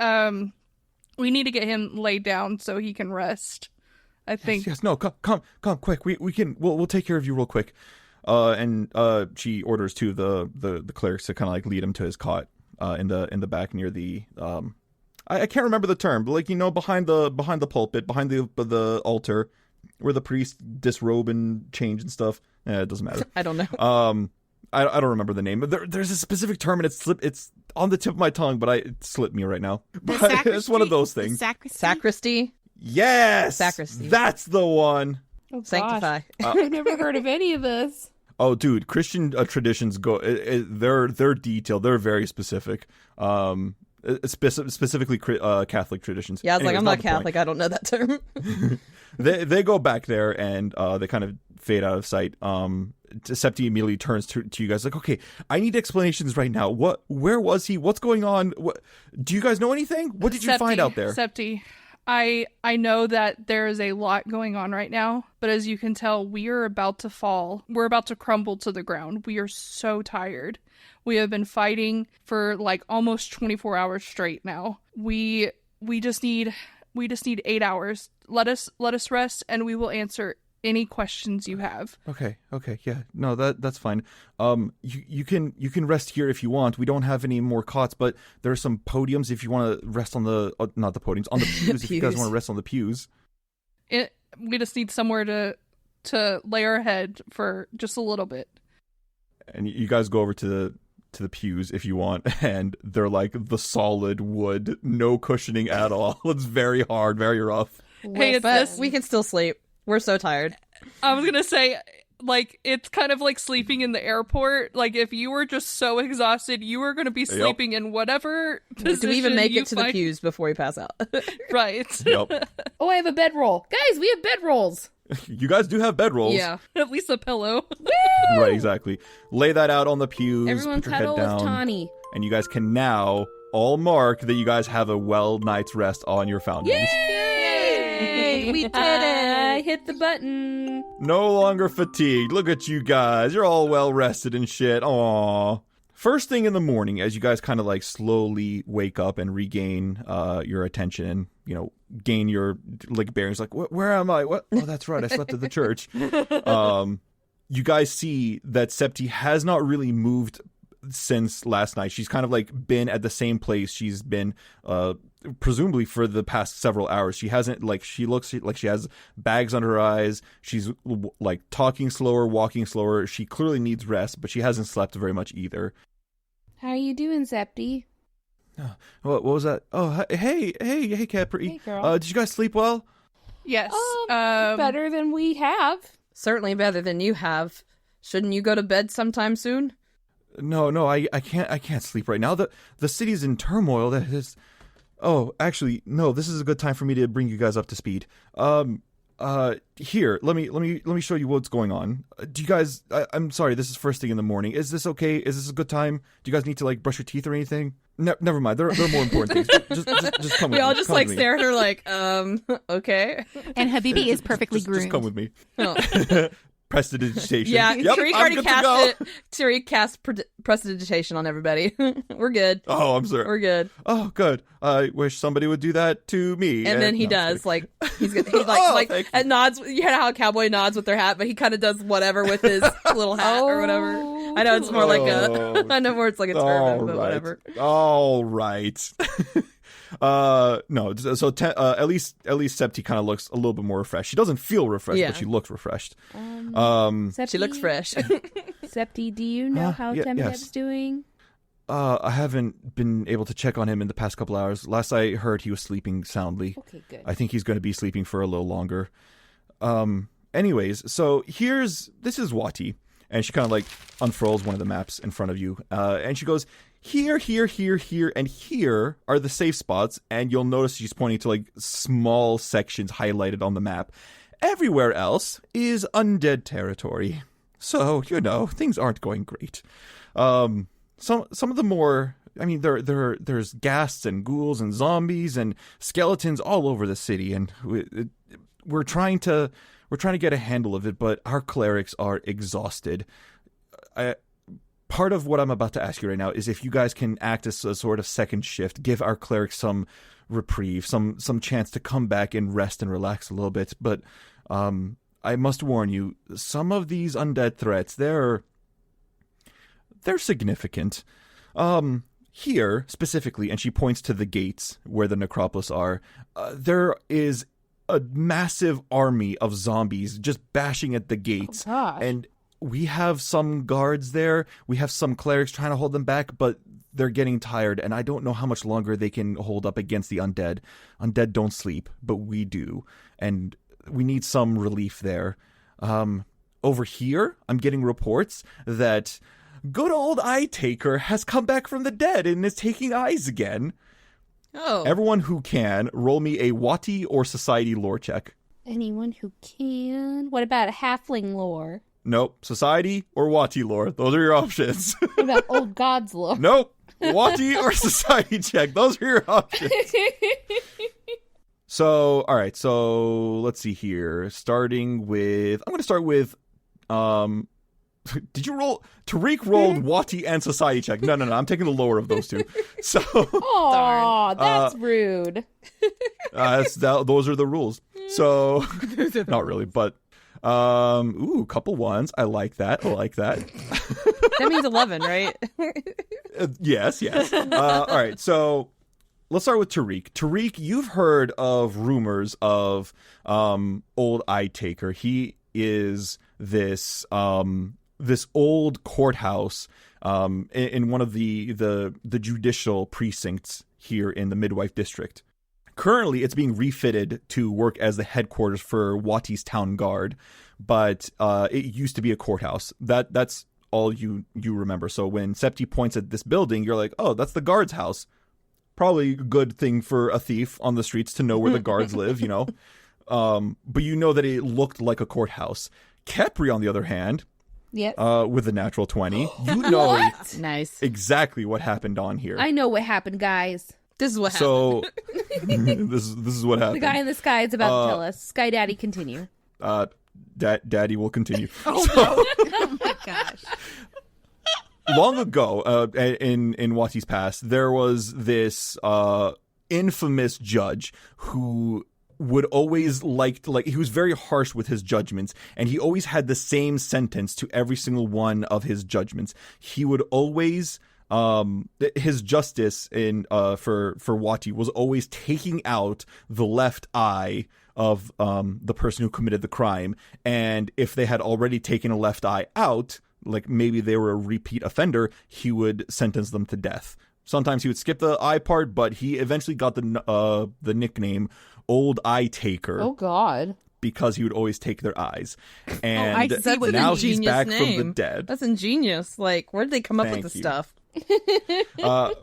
We need to get him laid down so he can rest. I think. Yes. No. Come, quick. We'll take care of you real quick. And she orders two of the clerics to kind of like lead him to his cot in the back near the I can't remember the term, but like behind the pulpit, behind the altar, where the priests disrobe and change and stuff. It doesn't matter. I don't know. I don't remember the name, but there's a specific term, and it's on the tip of my tongue, but it slipped me right now. But it's one of those things. Sacristy? Yes! Sacristy. That's the one. Oh, Sanctify. I've never heard of any of this. Oh, dude, Christian traditions go. They're detailed. They're very specific. Specifically Catholic traditions. Yeah, I was Anyways, like, I'm not Catholic. I don't know that term. They go back there, and they kind of fade out of sight. Septi immediately turns to you guys like, okay, I need explanations right now. Where was he? What's going on? Do you guys know anything? What did you find out there? Septi, I know that there is a lot going on right now, but as you can tell, we are about to fall. We're about to crumble to the ground. We are so tired. We have been fighting for like almost 24 hours straight now. We just need 8 hours. Let us rest, and we will answer any questions you have. Okay, yeah. No, that's fine. You can rest here if you want. We don't have any more cots, but there are some podiums if you want to rest on the not the podiums, on the pews if you guys want to rest on the pews. We just need somewhere to lay our head for just a little bit. And you guys go over to the pews if you want, and they're like the solid wood, no cushioning at all. It's very hard, very rough. Hey, but we can still sleep. We're so tired. I was gonna say, like, it's kind of like sleeping in the airport. Like, if you were just so exhausted, you were gonna be sleeping in whatever position. Do we even make it to find... the pews before we pass out? Right. Yep. Oh, I have a bedroll. Guys, we have bedrolls. You guys do have bedrolls. Yeah, at least a pillow. Right, exactly. Lay that out on the pews. Everyone put your head cuddle with down, Tanhi. and you guys can now all mark that you guys have a well night's rest on your foundlings. Yay! We did it! I hit the button. No longer fatigued. Look at you guys. You're all well rested and shit. Aww. First thing in the morning, as you guys kind of like slowly wake up and regain your attention and, you know, gain your like bearings, like, where am I? What? Oh, that's right. I slept at the church. You guys see that Septi has not really moved since last night. She's kind of like been at the same place she's been presumably for the past several hours. She hasn't, like, she looks like she has bags under her eyes. She's like talking slower, walking slower. She clearly needs rest, but she hasn't slept very much either. How are you doing, Septi? What was that? Oh, hey, Khepri. Hey, girl. Did you guys sleep well? Yes. Better than we have. Certainly better than you have. Shouldn't you go to bed sometime soon? No, I can't sleep right now. The city's in turmoil. That is. Oh, actually, no. This is a good time for me to bring you guys up to speed. Here, let me show you what's going on. Do you guys? I'm sorry. This is first thing in the morning. Is this okay? Is this a good time? Do you guys need to like brush your teeth or anything? Never mind. There are more important things. Just come with me. We all just Come like with me. stare at her like, okay. And Habibi is perfectly groomed. Just come with me. Oh. Prestidigitation. Yeah, Yep, Tariq I'm already good to cast go. it. Tariq cast prestidigitation on everybody. We're good. Oh, I'm sorry. We're good. Oh, good. I wish somebody would do that to me. And then he no, does. I'm Like he's like Oh, like thank you. and nods. You know how a cowboy nods with their hat, but he kind of does whatever with his little hat or whatever. I know it's more like Oh. I know more it's like a turban, but whatever. All right. No. So at least Septi kind of looks a little bit more refreshed. She doesn't feel refreshed, Yeah. but she looks refreshed. Septi, She looks fresh. Septi, do you know how Yeah, Temidev's yes. doing? I haven't been able to check on him in the past couple hours. Last I heard, he was sleeping soundly. Okay, good. I think he's going to be sleeping for a little longer. Anyways, so this is Wati, and she kind of like unfurls one of the maps in front of you, and she goes, here, and here are the safe spots, and you'll notice she's pointing to like small sections highlighted on the map. Everywhere else is undead territory. So, you know, things aren't going great. Some of the more, I mean, there's ghasts and ghouls and zombies and skeletons all over the city, and we're trying to get a handle of it, but our clerics are exhausted. Part of what I'm about to ask you right now is if you guys can act as a sort of second shift, give our clerics some reprieve, some chance to come back and rest and relax a little bit. But I must warn you, some of these undead threats, they're significant. Here, specifically, and she points to the gates where the necropolis are, there is a massive army of zombies just bashing at the gates. Oh, gosh. And we have some guards there. We have some clerics trying to hold them back, but they're getting tired, and I don't know how much longer they can hold up against the undead. Undead don't sleep, but we do, and we need some relief there. Over here, I'm getting reports that good old Eye Taker has come back from the dead and is taking eyes again. Oh. Everyone who can, roll me a Wati or Society lore check. Anyone who can. What about a halfling lore? Nope. Society or Wati lore. Those are your options. What about old gods lore? Nope. Wati or Society check. Those are your options. So, all right. So, let's see here. I'm going to start with, did you roll? Tariq rolled Wati and Society check. No. I'm taking the lower of those two. So, Aw, that's rude. those are the rules. So, not really, but, couple ones. I like that. That means 11, right? Yes. All right. So let's start with Tariq. Tariq, you've heard of rumors of old Eye Taker. He is this old courthouse in one of the judicial precincts here in the Midwife District. Currently, it's being refitted to work as the headquarters for Wati's town guard, but it used to be a courthouse. That's all you remember. So when Septi points at this building, you're like, oh, that's the guard's house. Probably a good thing for a thief on the streets to know where the guards live, you know. But you know that it looked like a courthouse. Khepri, on the other hand, Yep. with a natural 20. You know Nice. exactly what happened on here. I know what happened, guys. This is what So this is what The happened. guy in the sky is about to tell us. Sky Daddy, continue. Daddy will continue. Oh my gosh. Long ago, in Wati's past, there was this infamous judge who would always he was very harsh with his judgments, and he always had the same sentence to every single one of his judgments. He would always his justice for Wati was always taking out the left eye of the person who committed the crime, and if they had already taken a left eye out, like maybe they were a repeat offender, he would sentence them to death. Sometimes he would skip the eye part, but he eventually got the nickname Old Eye Taker. Oh, God. Because he would always take their eyes. And I see what now you mean. he's back Ingenious from the name. dead. That's ingenious. Like, where did they come up Thank with this you. stuff?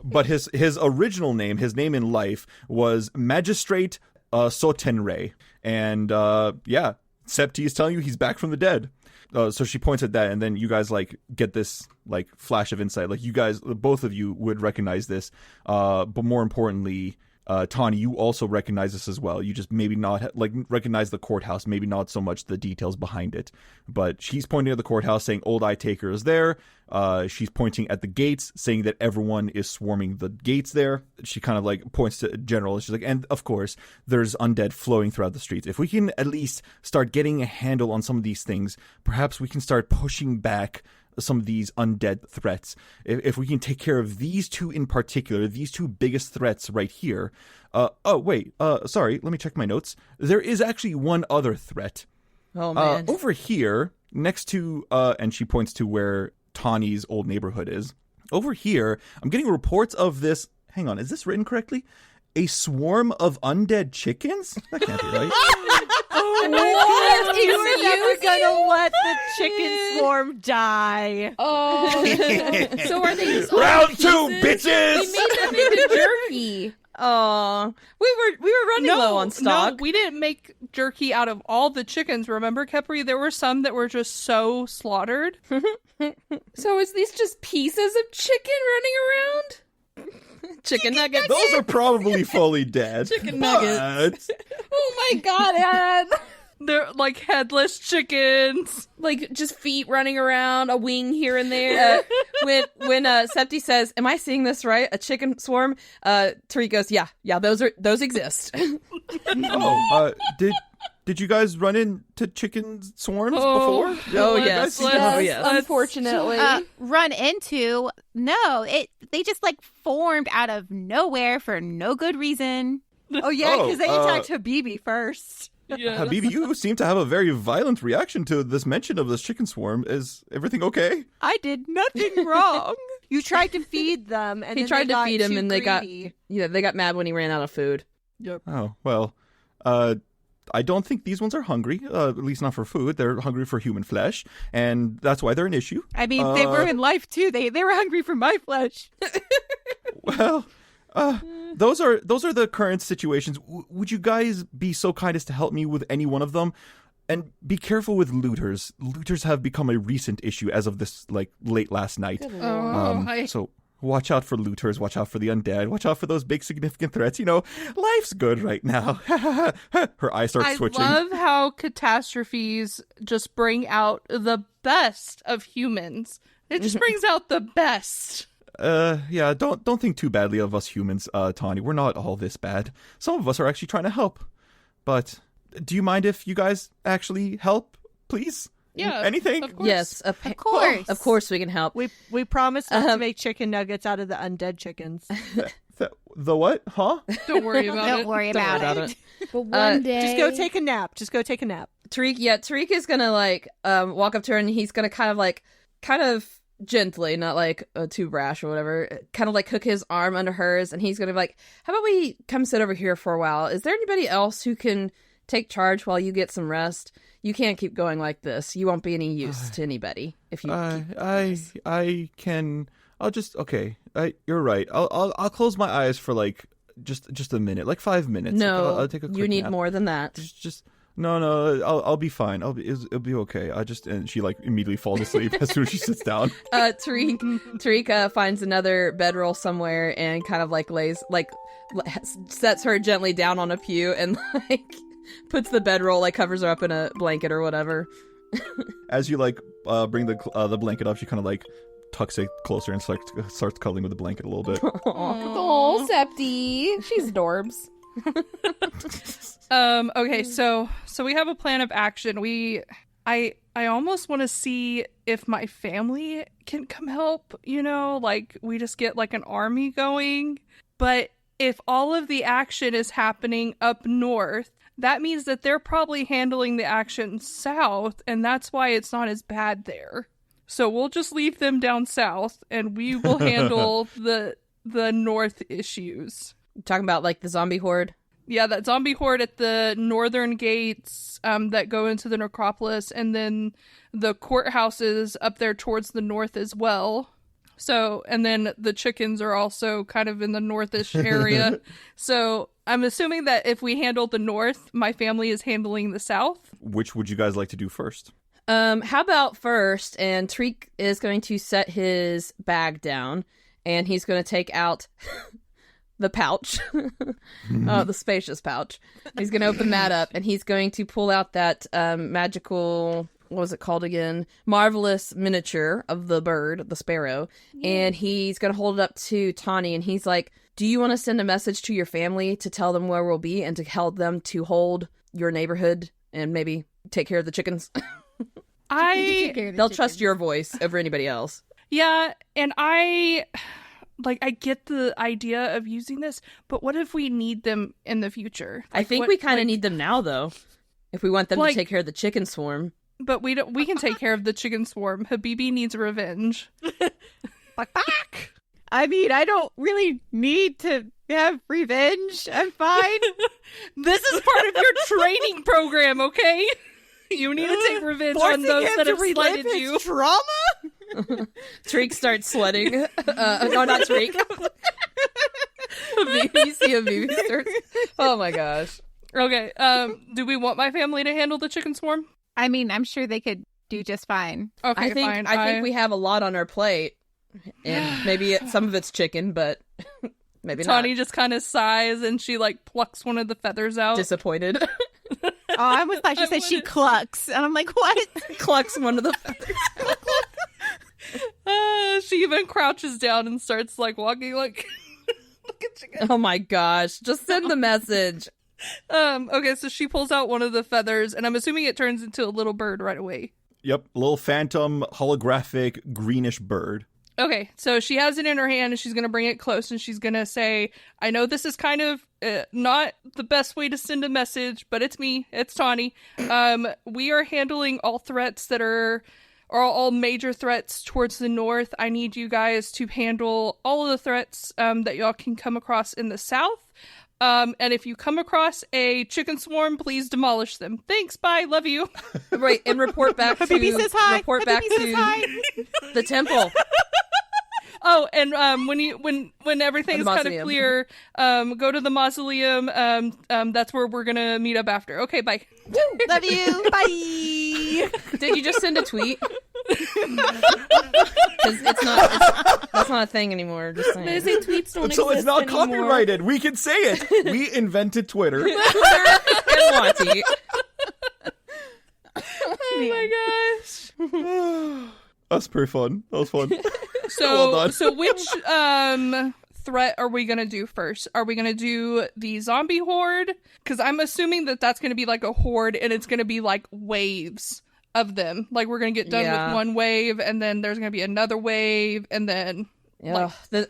But his original name, his name in life, was Magistrate Sotenre. And Septi is telling you he's back from the dead. So she points at that, and then you guys get this flash of insight. Like, you guys, both of you would recognize this, but more importantly, Tanhi, you also recognize this as well. You just maybe not recognize the courthouse, maybe not so much the details behind it. But she's pointing at the courthouse, saying Old Eye Taker is there. She's pointing at the gates, saying that everyone is swarming the gates there. She kind of points to general. She's like, and of course, there's undead flowing throughout the streets. If we can at least start getting a handle on some of these things, perhaps we can start pushing back some of these undead threats. If we can take care of these two in particular, these two biggest threats right here. Sorry, let me check my notes. There is actually one other threat. Oh, man. Over here, next to, and she points to where Tanhi's old neighborhood is. Over here, I'm getting reports of this. Hang on, is this written correctly? A swarm of undead chickens? That can't be right. What? You were never gonna let the chicken swarm die. Oh. So are they just Round two, pieces? bitches! We made them into jerky. Oh, we were running low on stock. No, we didn't make jerky out of all the chickens. Remember, Khepri? There were some that were just so slaughtered. So is these just pieces of chicken running around? Chicken nuggets. Those are probably fully dead. Chicken nuggets. Oh my God, Ed. They're like headless chickens. Like just feet running around, a wing here and there. When Septi says, "Am I seeing this right? A chicken swarm?" Tariq goes, "Yeah, those exist." Did you guys run into chicken swarms Oh. before? Oh, You yes. guys see Yes. them? yes. Unfortunately. Run into? No, they just formed out of nowhere for no good reason. Oh yeah, because they Oh, attacked Habibi first. Yeah. Habibi, you seem to have a very violent reaction to this mention of this chicken swarm. Is everything okay? I did nothing wrong. You tried to feed them, and He then tried they to got feed him, too and they greedy. got mad when he ran out of food. Oh, well, I don't think these ones are hungry, at least not for food. They're hungry for human flesh, and that's why they're an issue. I mean, they were in life too. They were hungry for my flesh. Well, those are the current situations. Would you guys be so kind as to help me with any one of them? And be careful with looters. Looters have become a recent issue as of this, late last night. So watch out for looters. Watch out for the undead. Watch out for those big significant threats. Life's good right now. Her eyes start switching. I love how catastrophes just bring out the best of humans. It just brings out the best. Yeah, don't think too badly of us humans, Tanhi. We're not all this bad. Some of us are actually trying to help. But do you mind if you guys actually help, please? Yeah, Anything? of course. Yes, Of course. of course we can help. We promised not to make chicken nuggets out of the undead chickens. The what? Huh? Don't worry about it. Don't worry Don't worry about about it. But one day. Just go take a nap. Just go take a nap. Tariq is gonna walk up to her, and he's gonna kind of gently, not too brash or whatever, kind of hook his arm under hers, and he's gonna be like, "How about we come sit over here for a while? Is there anybody else who can take charge while you get some rest? You can't keep going like this. You won't be any use to anybody if you." I can. I'll just okay. You're right. I'll close my eyes for just a minute, 5 minutes. No, I'll take a quick you need nap. more than that. Just No, I'll be fine. It'll be okay. And she like immediately falls asleep as soon as she sits down. Tariq finds another bedroll somewhere and kind of like lays like sets her gently down on a pew and like puts the bedroll, like covers her up in a blanket or whatever. As you like bring the blanket up, she kind of like tucks it closer and starts cuddling with the blanket a little bit. Oh, Septi. She's adorbs. Okay, so we have a plan of action. I almost want to see if my family can come help, like we just get like an army going. But if all of the action is happening up north, that means that they're probably handling the action south, and that's why it's not as bad there. So we'll just leave them down south and we will handle the north issues. Talking about like the zombie horde? Yeah, that zombie horde at the northern gates that go into the necropolis, and then the courthouses up there towards the north as well. So, and then the chickens are also kind of in the northish area. So I'm assuming that if we handle the north, my family is handling the south. Which would you guys like to do first? How about first, and Tariq is going to set his bag down, and he's going to take out the pouch, the spacious pouch. He's going to open that up, and he's going to pull out that magical, what was it called again? Marvelous miniature of the bird, the sparrow. Yeah. And he's going to hold it up to Tanhi, and he's like, do you want to send a message to your family to tell them where we'll be and to help them to hold your neighborhood and maybe take care of the chickens? They'll trust your voice over anybody else. Yeah, and I get the idea of using this, but what if we need them in the future? I think we kind of need them now, though, if we want them to take care of the chicken swarm. But we can take care of the chicken swarm. Habibi needs revenge. Back. I mean, I don't really need to have revenge. I'm fine. This is part of your training program, okay? You need to take revenge on those that have slighted you. Trauma? Tariq starts sweating. No, not Tariq. You see Habibi starts. Oh my gosh. Okay. Do we want my family to handle the chicken swarm? I mean, I'm sure they could do just fine. Okay, fine. I think we have a lot on our plate, and maybe some of it's chicken, but maybe not. Tanhi just kind of sighs and she like plucks one of the feathers out. Disappointed. Oh, I almost thought she said she clucks, and I'm like, what? Clucks one of the feathers. She even crouches down and starts like walking like look at chicken. Oh my gosh. Just send the message. Okay, so she pulls out one of the feathers, and I'm assuming it turns into a little bird right away. Yep, a little phantom holographic greenish bird. Okay, so she has it in her hand, and she's going to bring it close, and she's going to say, I know this is kind of not the best way to send a message, but it's me, it's Tanhi. We are handling all threats that are all major threats towards the north. I need you guys to handle all of the threats that y'all can come across in the south. And if you come across a chicken swarm, please demolish them. Thanks, bye, love you. Right, and report back to Habibi says hi. Report Habibi back says to hi. the temple. Oh, and when everything's kind of clear, go to the mausoleum. That's where we're gonna meet up after. Okay, bye. Love you. Bye. Did you just send a tweet? Because that's not a thing anymore. Just saying. They say tweets don't So it's not anymore. copyrighted. We can say it. We invented Twitter. And Wati. Oh my gosh. That's pretty fun. That was fun. So, Well done. so which threat are we gonna do first? Are we gonna do the zombie horde? Because I'm assuming that that's gonna be like a horde, and it's gonna be like waves of them. Like we're gonna get done with one wave, and then there's gonna be another wave, and then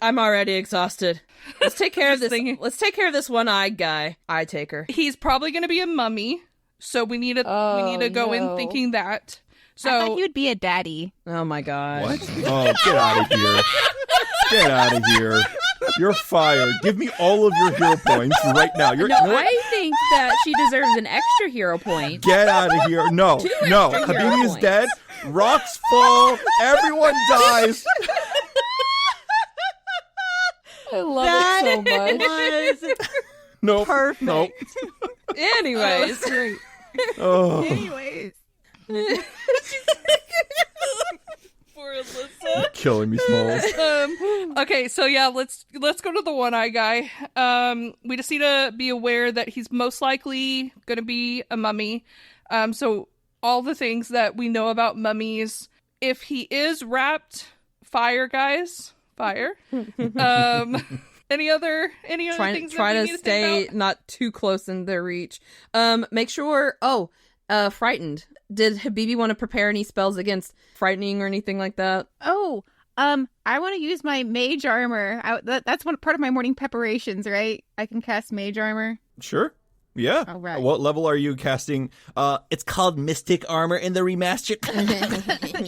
I'm already exhausted. Let's take care of this. Let's take care of this one-eyed guy. Eye taker. He's probably gonna be a mummy, so we need to go in thinking that. So I thought he would be a daddy. Oh my god. What? Oh, get out of here. Get out of here. You're fired. Give me all of your hero points right now. You know what? I think that she deserves an extra hero point. Get out of here. No. Habibi is points. dead. Rocks fall. Everyone dies. I love it so much. Nope. Perfect. Nope. Anyways. Oh, Anyways. Poor Alyssa. killing me, Smalls. Okay, so yeah, let's go to the one-eye guy. We just need to be aware that he's most likely going to be a mummy. So all the things that we know about mummies, if he is wrapped, fire, guys, fire. Any other things Try that we to need stay think about? not too close in their reach. Make sure. Frightened. Did Habibi want to prepare any spells against frightening or anything like that? Oh, I want to use my mage armor. That's part of my morning preparations, right? I can cast mage armor. Sure. Yeah. All right. What level are you casting? It's called Mystic Armor in the remastered.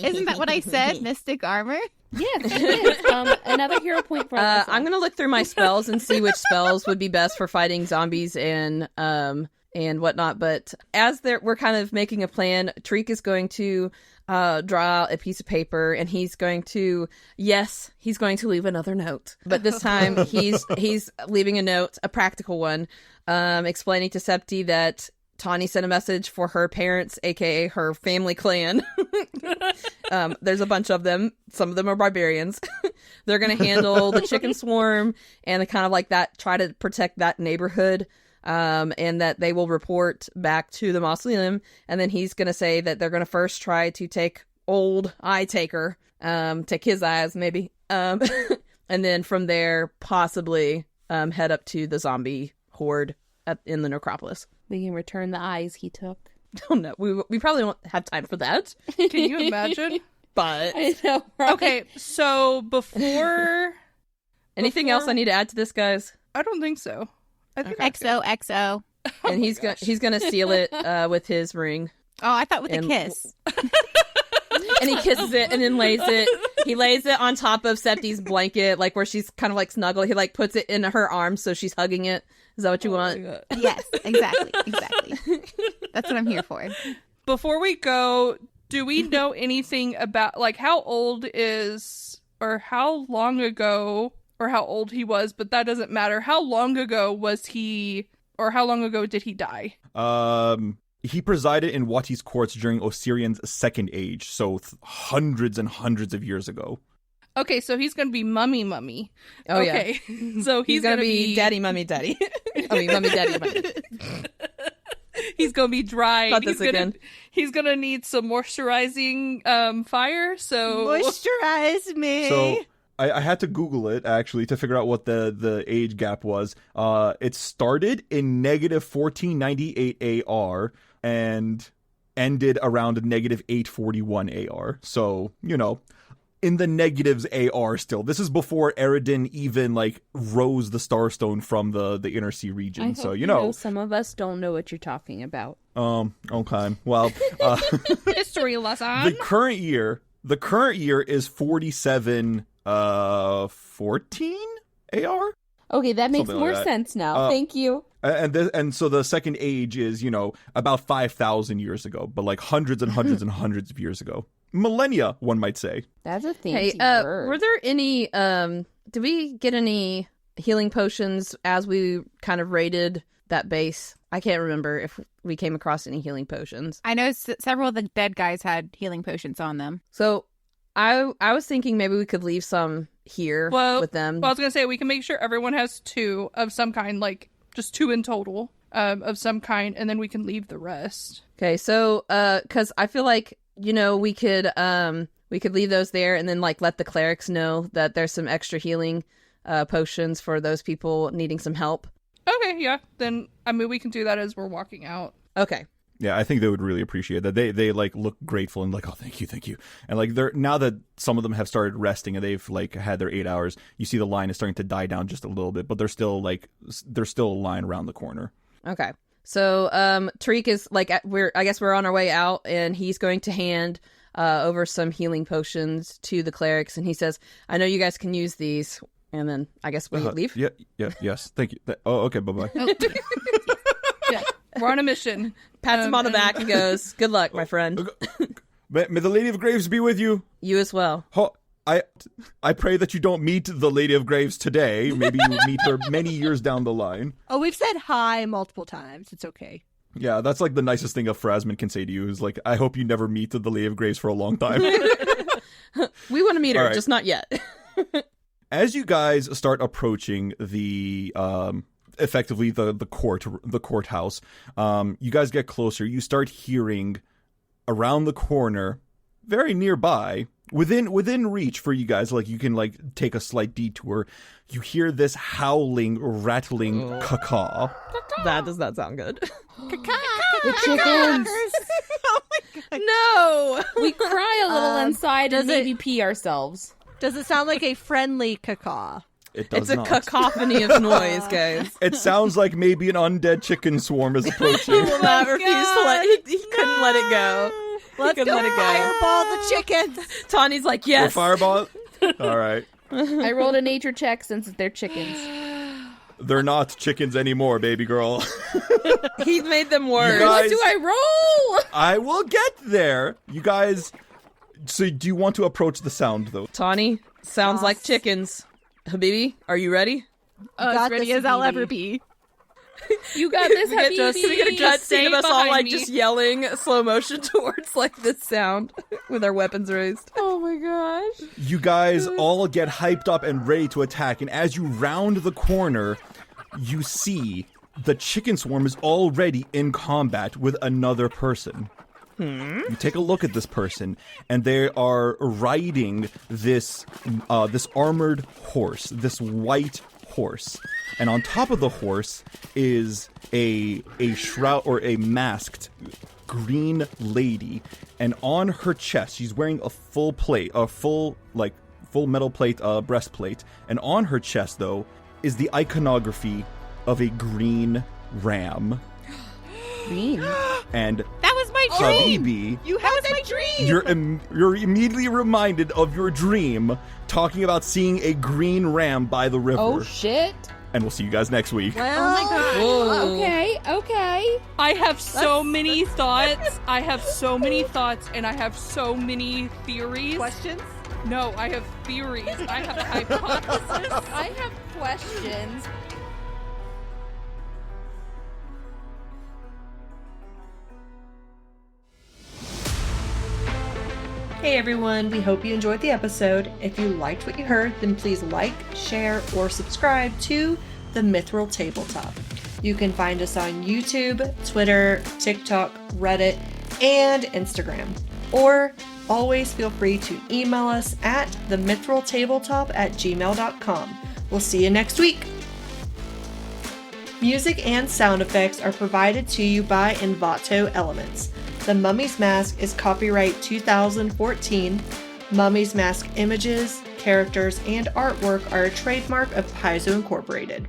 Isn't that what I said? Mystic armor? Yes, it is. Another hero point for Alyssa. I'm gonna look through my spells and see which spells would be best for fighting zombies and whatnot. But as we're kind of making a plan, Tariq is going to draw out a piece of paper, and he's going to leave another note. But this time he's leaving a note, a practical one, explaining to Septi that Tanhi sent a message for her parents, aka her family clan. There's a bunch of them. Some of them are barbarians. They're going to handle the chicken swarm and kind of like that, try to protect that neighborhood. And that they will report back to the mausoleum. And then he's going to say that they're going to first try to take old eye taker, take his eyes maybe. And then from there, possibly head up to the zombie horde in the necropolis. We can return the eyes he took. Oh no, we probably won't have time for that. Can you imagine? But I know, right? Okay, so before anything else I need to add to this, guys? I don't think so. I think XOXO. And he's gonna seal it with his ring. Oh, I thought with a And- kiss. And he kisses it and then lays it on top of Septi's blanket, like where she's kind of like snuggled. He like puts it in her arms so she's hugging it. Is that what you want? Yes, exactly. That's what I'm here for. Before we go, do we know anything about like how old is or how long ago or how old he was, but that doesn't matter. How long ago was he or how long ago did he die? He presided in Wati's courts during Osirian's second age, so hundreds and hundreds of years ago. Okay, so he's going to be mummy. Oh, okay. So He's gonna be daddy, mummy, daddy. I mean, mummy, daddy, mummy. He's going to be dry. Not this again. He's going to need some moisturizing fire, so Moisturize me. So I had to Google it, actually, to figure out what the age gap was. It started in negative 1498 AR and ended around negative 841 AR. So, in the negatives AR still. This is before Erin even, rose the Starstone from the Inner Sea region. So, some of us don't know what you're talking about. Okay. Well, history lesson. the current year is 47... 14 AR? Okay, that makes Something more like that. sense now. Thank you. And so the second age is, about 5,000 years ago, but hundreds and hundreds and hundreds of years ago. Millennia, one might say. That's a Hey, fancy word. were there any, did we get any healing potions as we kind of raided that base? I can't remember if we came across any healing potions. I know several of the dead guys had healing potions on them. So I was thinking maybe we could leave some here with them. Well, I was going to say, we can make sure everyone has 2 of some kind, just 2 in total of some kind, and then we can leave the rest. Okay, so, because I feel like, we could leave those there and then, let the clerics know that there's some extra healing potions for those people needing some help. Okay, yeah. Then, we can do that as we're walking out. Okay. Yeah, I think they would really appreciate that. They look grateful and oh, thank you. And they're now that some of them have started resting and they've had their 8 hours, you see the line is starting to die down just a little bit, but there's still a line around the corner. Okay. So Tariq is I guess we're on our way out, and he's going to hand over some healing potions to the clerics, and he says, "I know you guys can use these." And then I guess we leave. Yes, thank you. Okay, bye. Yeah, we're on a mission. Pats him on the back and goes, "Good luck, my friend." May the Lady of Graves be with you. You as well. I pray that you don't meet the Lady of Graves today. Maybe you meet her many years down the line. Oh, we've said hi multiple times. It's okay. Yeah, that's like the nicest thing a Phrasman can say to you is like, I hope you never meet the Lady of Grace for a long time. We want to meet her, All right. just not yet. As you guys start approaching the effectively the courthouse, you guys get closer. You start hearing around the corner, very nearby, within reach for you guys, like you can like take a slight detour. You hear this howling, rattling caw. That does not sound good. The chickens. No! We cry a little inside and does it- maybe pee ourselves. Does it sound like a friendly cacaw? It does It's a not. cacophony of noise, guys. It sounds like maybe an undead chicken swarm is approaching. He will not refuse to let. He couldn't let it go. Let's couldn't go let it go. fireball the chickens. Tawny's like, Or yes. fireball. All right. I rolled a nature check since they're chickens. They're not chickens anymore, baby girl. He made them worse. You guys- What do I roll? I will get there. You guys. So, do you want to approach the sound, though? Tawny, sounds like chickens. Habibi, are you ready? As ready as I'll ever be. You got this, Can we get a cut scene of us all like me. just yelling slow motion towards like this sound with our weapons raised? Oh my gosh. You guys all get hyped up and ready to attack, and as you round the corner, you see the chicken swarm is already in combat with another person. You take a look at this person, and they are riding this armored horse, this white horse. And on top of the horse is a shroud or a masked green lady, and on her chest she's wearing a full metal plate breastplate, and on her chest though is the iconography of a green ram. Green. And That was my dream. Habibi, That was my dream. you're immediately reminded of your dream, talking about seeing a green ram by the river. Oh shit. And we'll see you guys next week. Well, Okay. I have so many thoughts. I have so many thoughts, and I have so many theories. questions? No, I have theories. I have a hypothesis. I have questions. Hey everyone, we hope you enjoyed the episode. If you liked what you heard, then please like, share, or subscribe to the Mithril Tabletop. You can find us on YouTube, Twitter, TikTok, Reddit, and Instagram. Or always feel free to email us at themithraltabletop@gmail.com. We'll see you next week. Music and sound effects are provided to you by Envato Elements. The Mummy's Mask is copyright 2014. Mummy's Mask images, characters, and artwork are a trademark of Paizo Incorporated.